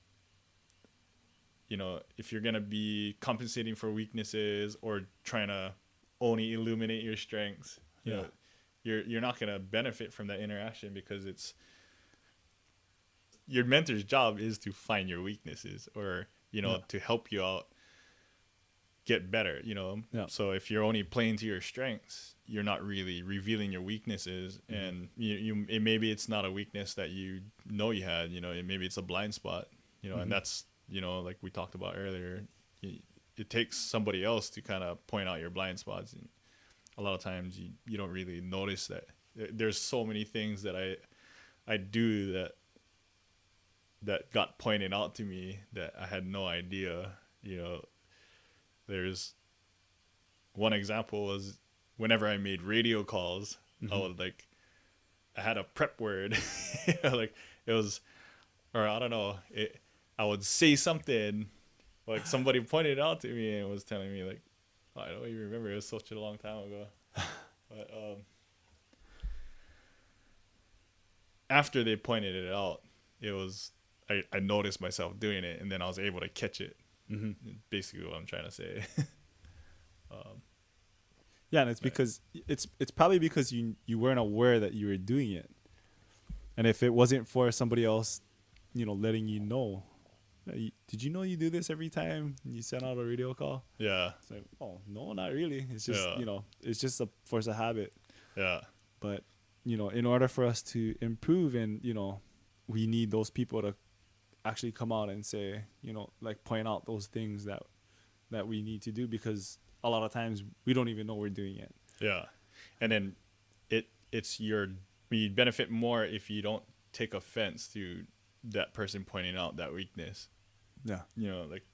if you're gonna be compensating for weaknesses or trying to only illuminate your strengths, you're not gonna benefit from that interaction, because it's your mentor's job is to find your weaknesses, or to help you out get better. So if you're only playing to your strengths, you're not really revealing your weaknesses. And maybe it's not a weakness that you had, maybe it's a blind spot, and that's like we talked about earlier, it takes somebody else to kind of point out your blind spots. And a lot of times you don't really notice that there's so many things that I do that got pointed out to me that I had no idea. There's one example was whenever I made radio calls, I had a prep word, like it was, or I don't know, I would say something, like somebody pointed it out to me and was telling me like, oh, I don't even remember, it was such a long time ago. But after they pointed it out, it was, I noticed myself doing it, and then I was able to catch it. Basically what I'm trying to say. Yeah, and it's because it's probably because you weren't aware that you were doing it. And if it wasn't for somebody else, letting you know, did you know you do this every time you send out a radio call? Yeah. It's like, oh, no, not really. It's just, it's just a force of habit. Yeah. But, in order for us to improve, and, we need those people to actually come out and say, like point out those things that we need to do, because a lot of times we don't even know we're doing it. Yeah. And then you'd benefit more if you don't take offense to that person pointing out that weakness. Yeah. Like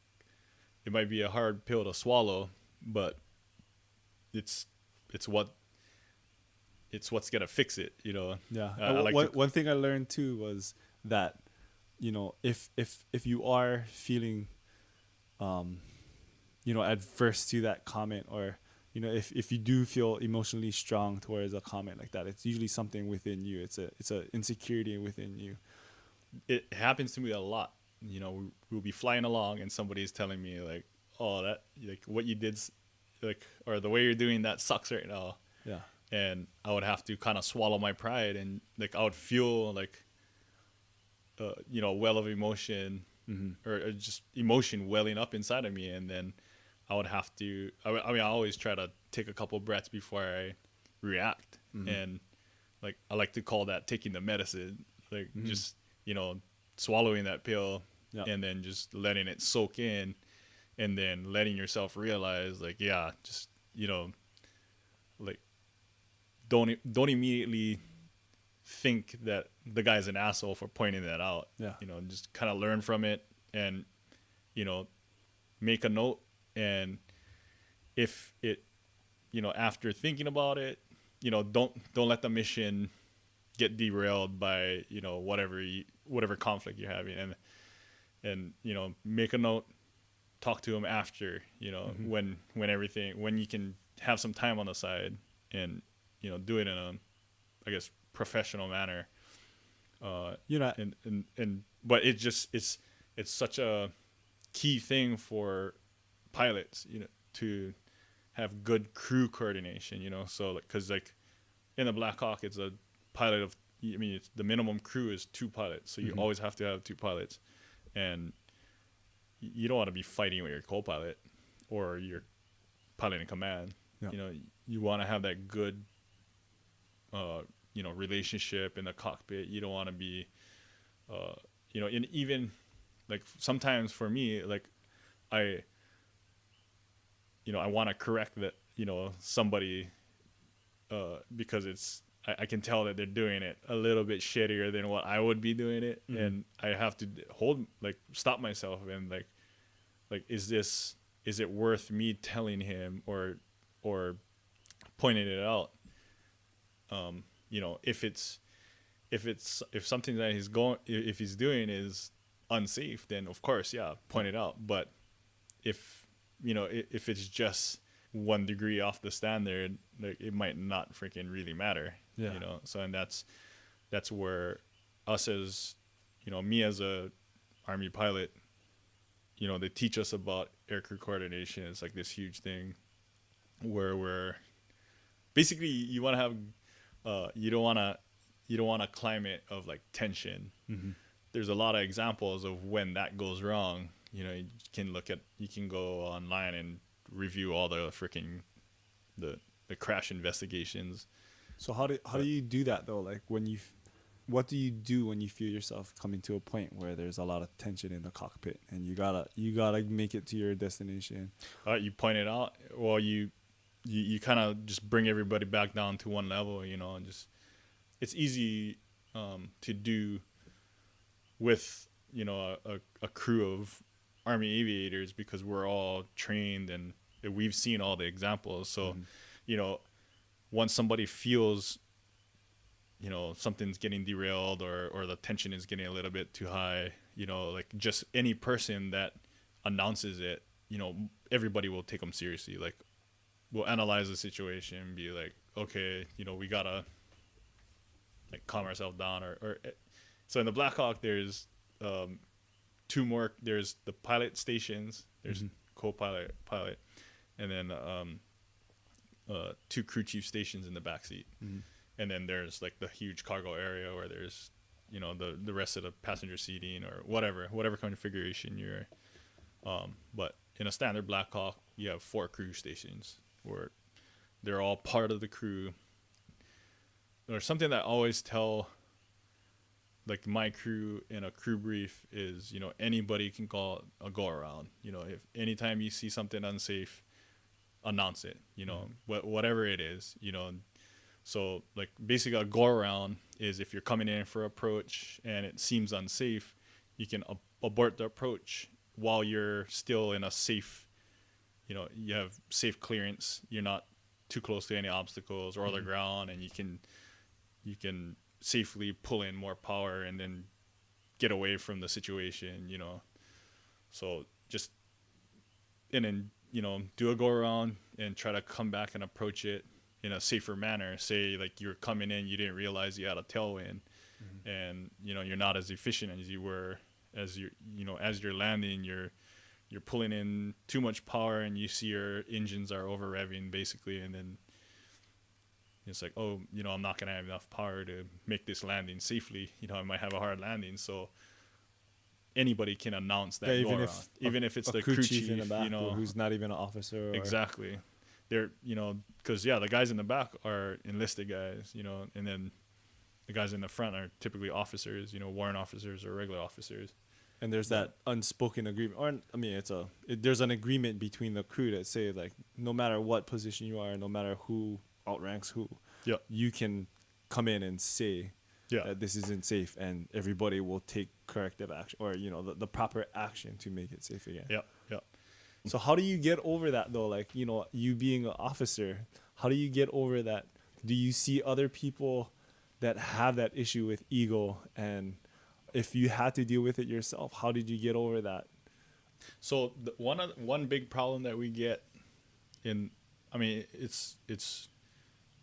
it might be a hard pill to swallow, but it's what's going to fix it, Yeah. I like one thing I learned too was that, if you are feeling adverse to that comment, or if you do feel emotionally strong towards a comment like that, it's usually something within you. It's a insecurity within you. It happens to me a lot. We'll be flying along and somebody's telling me like, "Oh, that like what you did, like, or the way you're doing that sucks right now." Yeah. And I would have to kind of swallow my pride, and like I would feel like, a well of emotion, or just emotion welling up inside of me, and then I would have to. I mean, I always try to take a couple breaths before I react, and like I like to call that taking the medicine, like just swallowing that pill, Yeah. and then just letting it soak in, and then letting yourself realize like, yeah, just like don't immediately think that the guy's an asshole for pointing that out. Yeah. Just kind of learn from it, and make a note. And if it after thinking about it, don't let the mission get derailed by whatever conflict you're having, and make a note, talk to him after, when you can have some time on the side, and do it in a, I guess, professional manner. But it's such a key thing for pilots, to have good crew coordination, so like, because like in the Black Hawk, it's a pilot of, I mean, it's the minimum crew is 2 pilots, so you always have to have 2 pilots, and you don't want to be fighting with your co-pilot or your pilot in command. Yeah. You want to have that good relationship in the cockpit. You don't want to be and even like sometimes for me, like I want to correct that, somebody, because I can tell that they're doing it a little bit shittier than what I would be doing it. And I have to stop myself and like, is it worth me telling him or pointing it out? If something that if he's doing is unsafe, then of course, yeah, point it out. But if it's just 1 degree off the standard, like, it might not freaking really matter. Yeah. So, and that's where us as, me as a Army pilot, they teach us about aircrew coordination. It's like this huge thing where we're basically, you want to have, you don't want a climate of like tension. There's a lot of examples of when that goes wrong. You can go online and review all the freaking the crash investigations. So how do you do that though? Like what do you do when you feel yourself coming to a point where there's a lot of tension in the cockpit and you gotta make it to your destination? You point it out. Well, you kind of just bring everybody back down to one level, and just, it's easy to do with a crew of Army aviators because we're all trained and we've seen all the examples. So once somebody feels something's getting derailed or the tension is getting a little bit too high, like just any person that announces it, everybody will take them seriously. Like, we'll analyze the situation and be like, okay, we gotta like calm ourselves down, or so in the Black Hawk there's 2 more. There's the pilot stations, there's co-pilot, pilot, and then 2 crew chief stations in the backseat. And then there's like the huge cargo area where there's the rest of the passenger seating or whatever configuration you're but in a standard Black Hawk you have 4 crew stations where they're all part of the crew. Or something that I always tell like my crew in a crew brief is, anybody can call a go around. If anytime you see something unsafe, announce it, whatever it is, So like basically a go around is if you're coming in for approach and it seems unsafe, you can abort the approach while you're still in a safe, you have safe clearance. You're not too close to any obstacles or other ground, and you can safely pull in more power and then get away from the situation, you know. So just, and then, you know, do a go around and try to come back and approach it in a safer manner. Say like you're coming in, you didn't realize you had a tailwind, and you know you're not as efficient as you were, as as you're landing, you're pulling in too much power, and you see your engines are over revving basically, and then it's like, oh, you know, I'm not gonna have enough power to make this landing safely. You know, I might have a hard landing, so anybody can announce that go around, even if it's the crew chief in the back, you know, who's not even an officer. exactly. They're, you know, because yeah, the guys in the back are enlisted guys, you know, and then the guys in the front are typically officers, you know, warrant officers or regular officers. And there's that unspoken agreement, or I mean, there's an agreement between the crew that say like, no matter what position you are, no matter who outranks who, Yeah, you can come in and say yeah, that this isn't safe, and everybody will take corrective action, or you know, the proper action to make it safe again. yeah, yeah. So how do you get over that though? Like, you know, you being an officer, how do you get over that? Do you see other people that have that issue with ego, and if you had to deal with it yourself, how did you get over that? So one big problem that we get in, I mean, it's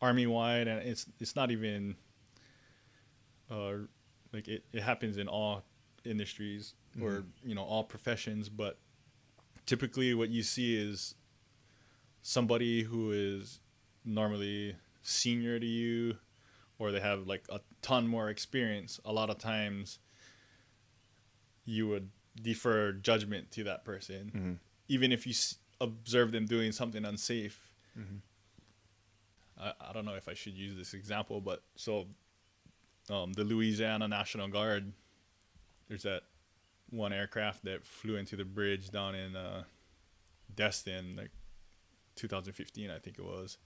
army wide, and it's not even like it happens in all industries or you know, all professions, but typically what you see is somebody who is normally senior to you, or they have like a ton more experience. A lot of times you would defer judgment to that person, even if you observe them doing something unsafe. I don't know if I should use this example, but so the Louisiana National Guard, there's that one aircraft that flew into the bridge down in Destin, like 2015, I think it was,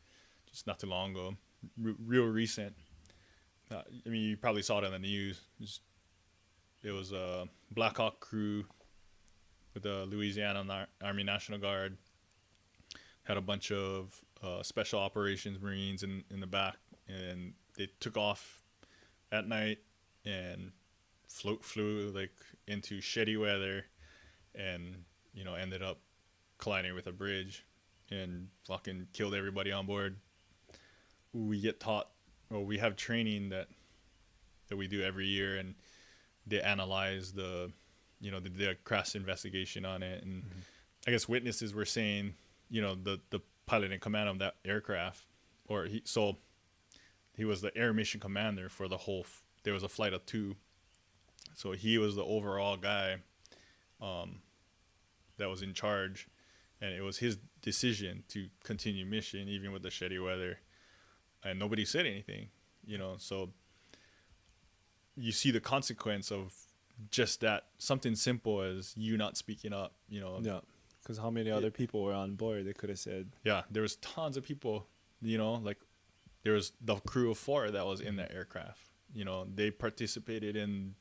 just not too long ago, real recent. I mean, you probably saw it on the news. It was a Black Hawk crew with the Louisiana Army National Guard. Had a bunch of special operations Marines in the back, and they took off at night and flew like into shitty weather, and you know, ended up colliding with a bridge and fucking killed everybody on board. We get taught, or we have training that we do every year, and they analyze the crash investigation on it, and I guess witnesses were saying, you know, the pilot in command of that aircraft, or he was the air mission commander for the whole. There was a flight of 2, so he was the overall guy that was in charge, and it was his decision to continue mission even with the shitty weather, and nobody said anything, you know. So you see the consequence of just that, something simple as you not speaking up, you know. Yeah, because how many other people were on board? They could have said. Yeah, there was tons of people, you know, like there was the crew of 4 that was in that aircraft, you know, they participated in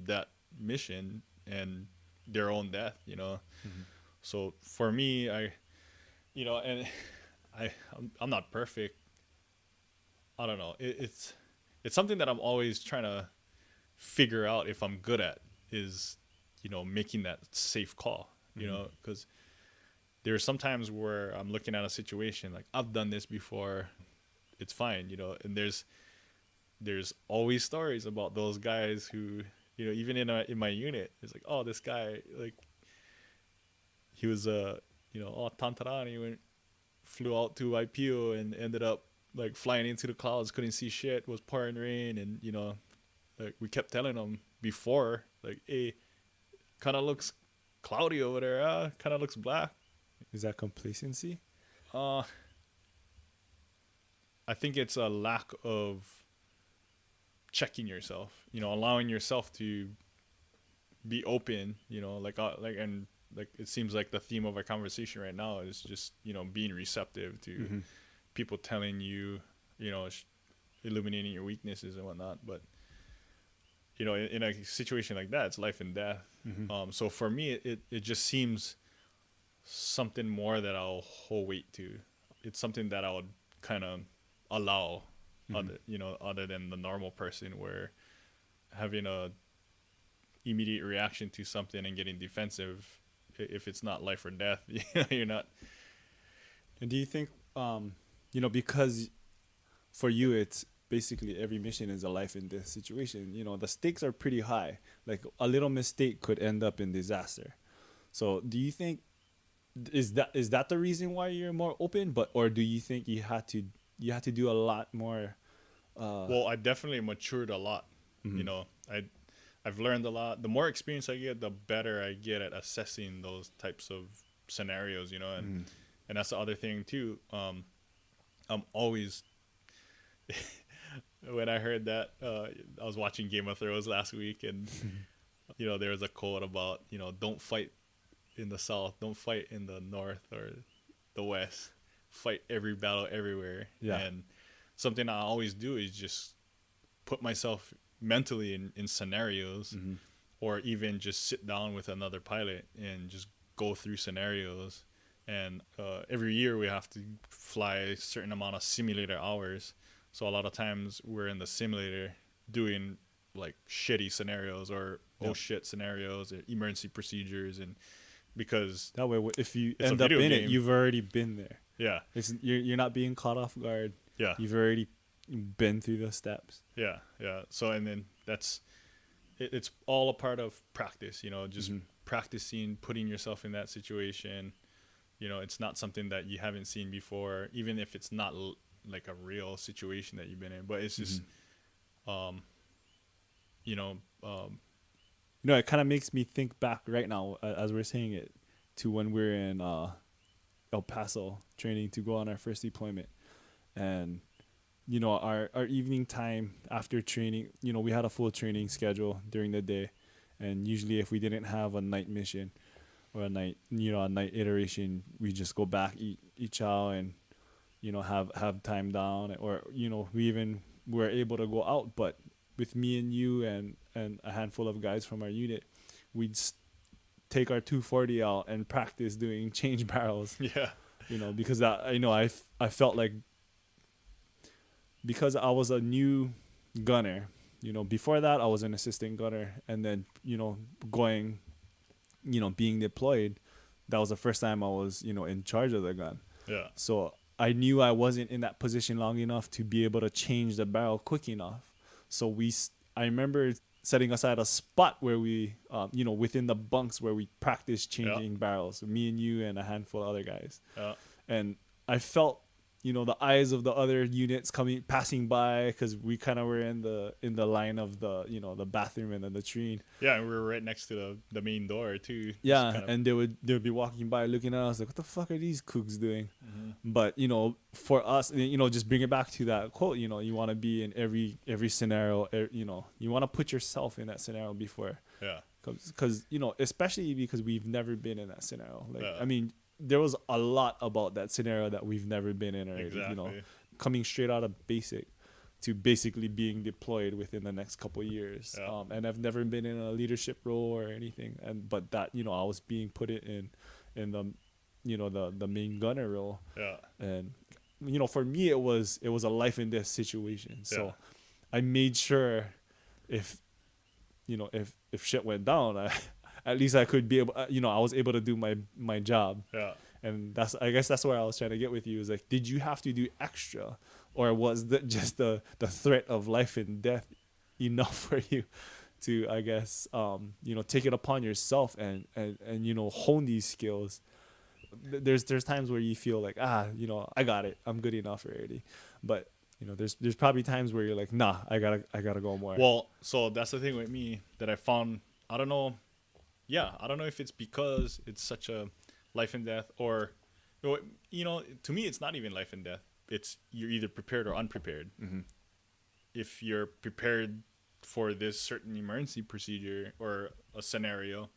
that mission and their own death, you know. So for me, I'm not perfect. I don't know. It's something that I'm always trying to figure out if I'm good at, is, you know, making that safe call, you know, because there's sometimes where I'm looking at a situation like, I've done this before, it's fine, you know, and there's always stories about those guys who, you know, even in my unit, it's like, oh, this guy, like, he was you know, Tantarani flew out to IPO and ended up like flying into the clouds, couldn't see shit, was pouring rain, and you know, like we kept telling him before, like, hey, kind of looks cloudy over there, kind of looks black. Is that complacency? I think it's a lack of checking yourself, you know, allowing yourself to be open, you know, like it seems like the theme of our conversation right now is just, you know, being receptive to people telling you, you know, illuminating your weaknesses and whatnot. But, you know, in a situation like that, it's life and death. So for me, it just seems something more that I'll hold weight to. It's something that I would kind of allow, other than the normal person, where having a immediate reaction to something and getting defensive if it's not life or death. You're not. And do you think, because for you, it's basically every mission is a life and death situation. The stakes are pretty high. Like a little mistake could end up in disaster. So do you think, is that the reason why you're more open, or do you think you had to do a lot more? Well, I definitely matured a lot. Mhm. I've learned a lot. The more experience I get, the better I get at assessing those types of scenarios. Mhm. And that's the other thing too. I'm always when I heard that, I was watching Game of Thrones last week, and there was a quote about don't fight in the South, don't fight in the North or the West, fight every battle everywhere. Yeah. And something I always do is just put myself mentally in scenarios, Mhm. or even just sit down with another pilot and just go through scenarios. And every year we have to fly a certain amount of simulator hours. So a lot of times we're in the simulator doing like shitty scenarios or oh Yep. shit scenarios or emergency procedures. And because That way, if you it's a end up video in it, game. you've already been there. Yeah. You're not being caught off guard. Yeah. You've already been through the steps. Yeah. Yeah. So, and then it's all a part of practice, just Mhm. practicing, putting yourself in that situation. It's not something that you haven't seen before, even if it's not like a real situation that you've been in, but it's just, um, It kind of makes me think back right now, as we're saying it, to when we were in El Paso training to go on our first deployment. And, our evening time after training, we had a full training schedule during the day. And usually if we didn't have a night mission or a night iteration, we just go back, eat chow, and, have time down. Or, we even were able to go out. But with me and you and a handful of guys from our unit, we'd take our 240 out and practice doing change barrels. yeah. Because I felt like, because I was a new gunner, before that I was an assistant gunner, and then going, being deployed, that was the first time I was in charge of the gun. Yeah. So I knew I wasn't in that position long enough to be able to change the barrel quick enough. So I remember setting aside a spot where we, within the bunks where we practiced changing barrels. So me and you and a handful of other guys. Yeah. And I felt, the eyes of the other units passing by, because we kind of were in the line of the, the bathroom and the latrine. Yeah, and we were right next to the main door too. Yeah, Kind of, and they would be walking by looking at us like, what the fuck are these kooks doing? mm-hmm. But for us, just bring it back to that quote. You want to be in every scenario. You want to put yourself in that scenario before. Yeah. Because especially because we've never been in that scenario. Like, Yeah. I mean, there was a lot about that scenario that we've never been in already. Exactly. Coming straight out of basic to basically being deployed within the next couple of years. Yeah. And I've never been in a leadership role or anything. But that I was being put in the the main gunner role. Yeah. And for me it was a life and death situation. So Yeah. I made sure if shit went down, at least I could be able, I was able to do my job. Yeah. And I guess that's where I was trying to get with you, is like, did you have to do extra, or was just the threat of life and death enough for you to, I guess, take it upon yourself and hone these skills? There's times where you feel like, I got it, I'm good enough already. But there's probably times where you're like, nah, I gotta go more. Well, so that's the thing with me that I found. I don't know. Yeah, I don't know if it's because it's such a life and death, or to me it's not even life and death. It's you're either prepared or unprepared. Mm-hmm. If you're prepared for this certain emergency procedure or a scenario,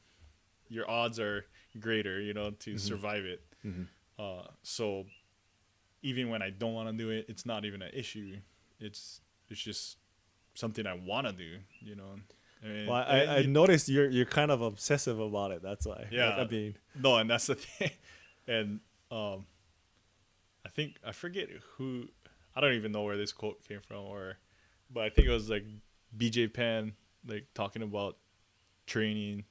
your odds are greater, to survive it. Mm-hmm. So even when I don't want to do it, it's not even an issue. It's just something I want to do, Well, I noticed you're kind of obsessive about it. That's why. Yeah. Like, I mean, no, and that's the thing. And I forget who. I don't even know where this quote came from, but I think it was like BJ Penn, like talking about training,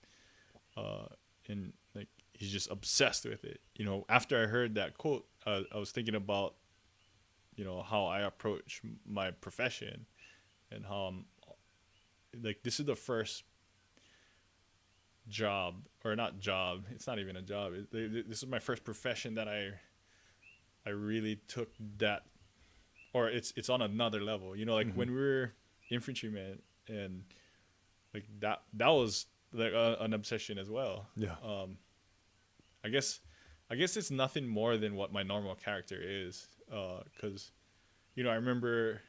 and like he's just obsessed with it. After I heard that quote, I was thinking about how I approach my profession, and how I'm like, this is the first job, or not job, it's not even a job, this is my first profession that I really took that, or it's on another level, like when we were infantrymen, and like that was like an obsession as well. Yeah. I guess it's nothing more than what my normal character is, because I remember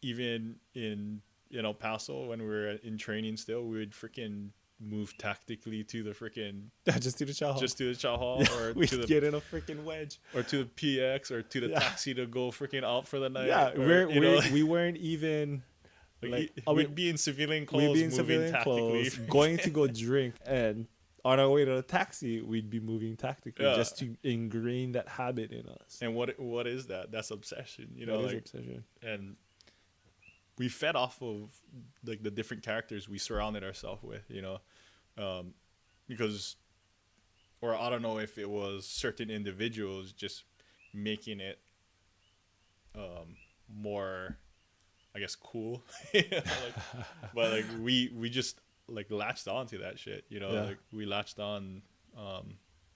even in El Paso, when we were in training still, we would freaking move tactically to the freaking Just to the chow hall. just to the chow hall, or we to the get in a freaking wedge. or to the PX, or to the taxi to go freaking out for the night. Yeah, or, we weren't even we'd be in civilian clothes, we'd be in moving civilian tactically. clothes, going to go drink, and on our way to the taxi, we'd be moving tactically just to ingrain that habit in us. And what is that? That's obsession, That is obsession. And we fed off of like the different characters we surrounded ourselves with, because, or I don't know if it was certain individuals just making it more, I guess, cool. But like we just like latched on to that shit, like we latched on,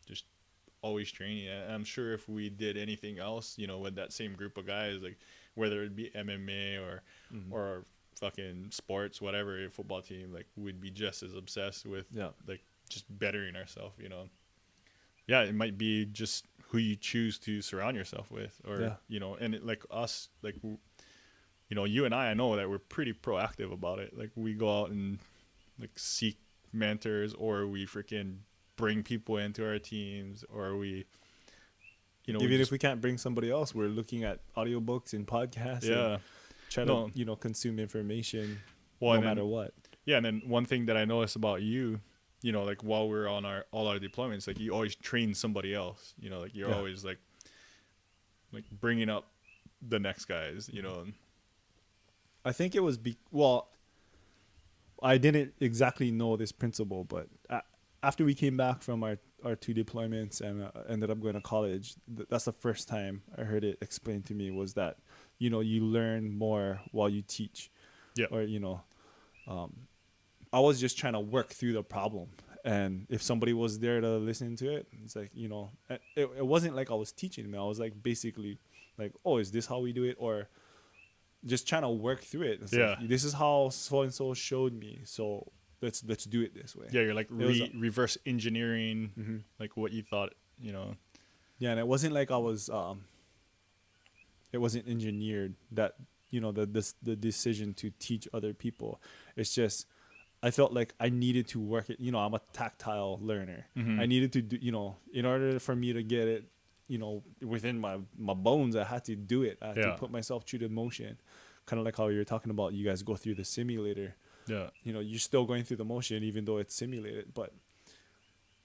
just always training. And I'm sure if we did anything else, with that same group of guys, like whether it be MMA or fucking sports, whatever, football team, like we'd be just as obsessed with like just bettering ourselves, Yeah, it might be just who you choose to surround yourself with, or and like us, like you and I know that we're pretty proactive about it. Like we go out and like seek mentors, or we freaking bring people into our teams, or we even if we can't bring somebody else, we're looking at audiobooks and podcasts, and try to consume information no matter what. Yeah, and then one thing that I noticed about you, like while we're on all our deployments, like you always train somebody else, like you're always like bringing up the next guys, I think it was I didn't exactly know this principle, but after we came back from our 2 deployments and ended up going to college, that's the first time I heard it explained to me, was that you learn more while you teach. Or I was just trying to work through the problem, and if somebody was there to listen to it, it's like it wasn't like I was teaching them. I was like basically like, oh, is this how we do it? Or just trying to work through it. It's like, this is how so and so showed me, so let's do it this way. Yeah, you're like reverse engineering like what you thought, Yeah, and it wasn't like I was it wasn't engineered that the decision to teach other people. It's just I felt like I needed to work it. I'm a tactile learner. I needed to do, in order for me to get it, within my bones, I had to do it. I had to put myself through the motion. Kind of like how you're talking about, you guys go through the simulator. Yeah. You're still going through the motion, even though it's simulated. But,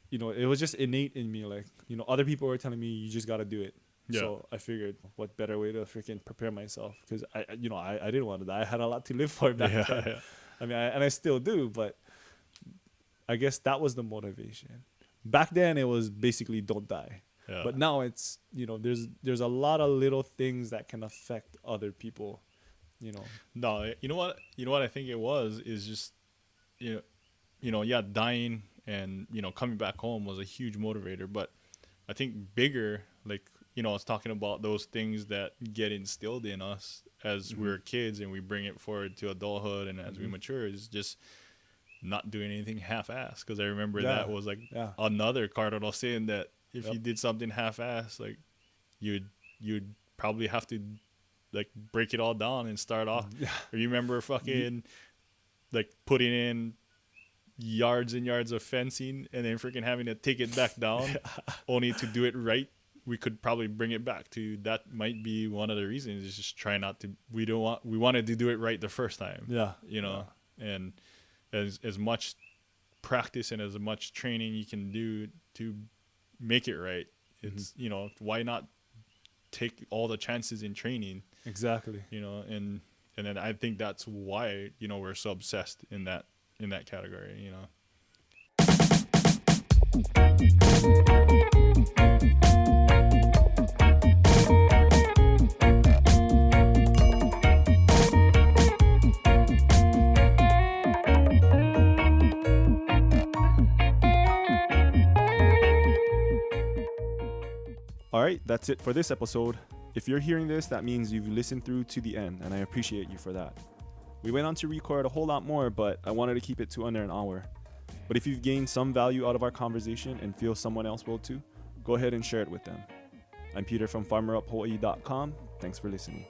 it was just innate in me. Like, other people were telling me, you just got to do it. Yeah. So I figured, what better way to freaking prepare myself? Because I didn't want to die. I had a lot to live for back then. Yeah. I mean, and I still do, but I guess that was the motivation. Back then, it was basically don't die. Yeah. But now it's, there's a lot of little things that can affect other people, No, you know what I think it was is just, dying and, coming back home was a huge motivator. But I think bigger, like, I was talking about those things that get instilled in us as we're kids and we bring it forward to adulthood and as we mature, is just not doing anything half-assed. Because I remember that was like another cardinal sin, that if you did something half-assed, like you'd probably have to like break it all down and start off. Or you remember fucking like putting in yards and yards of fencing and then freaking having to take it back down only to do it right. We could probably bring it back to that. Might be one of the reasons, is just try not to. We wanted to do it right the first time. Yeah, and as much practice and as much training you can do to make it right, it's why not take all the chances in training? Exactly. And then I think that's why we're so obsessed in that in that category, you know. All right, that's it for this episode. If you're hearing this, that means you've listened through to the end, and I appreciate you for that. We went on to record a whole lot more, but I wanted to keep it to under an hour. But if you've gained some value out of our conversation and feel someone else will too, go ahead and share it with them. I'm Peter from FarmerUpHawaii.com. Thanks for listening.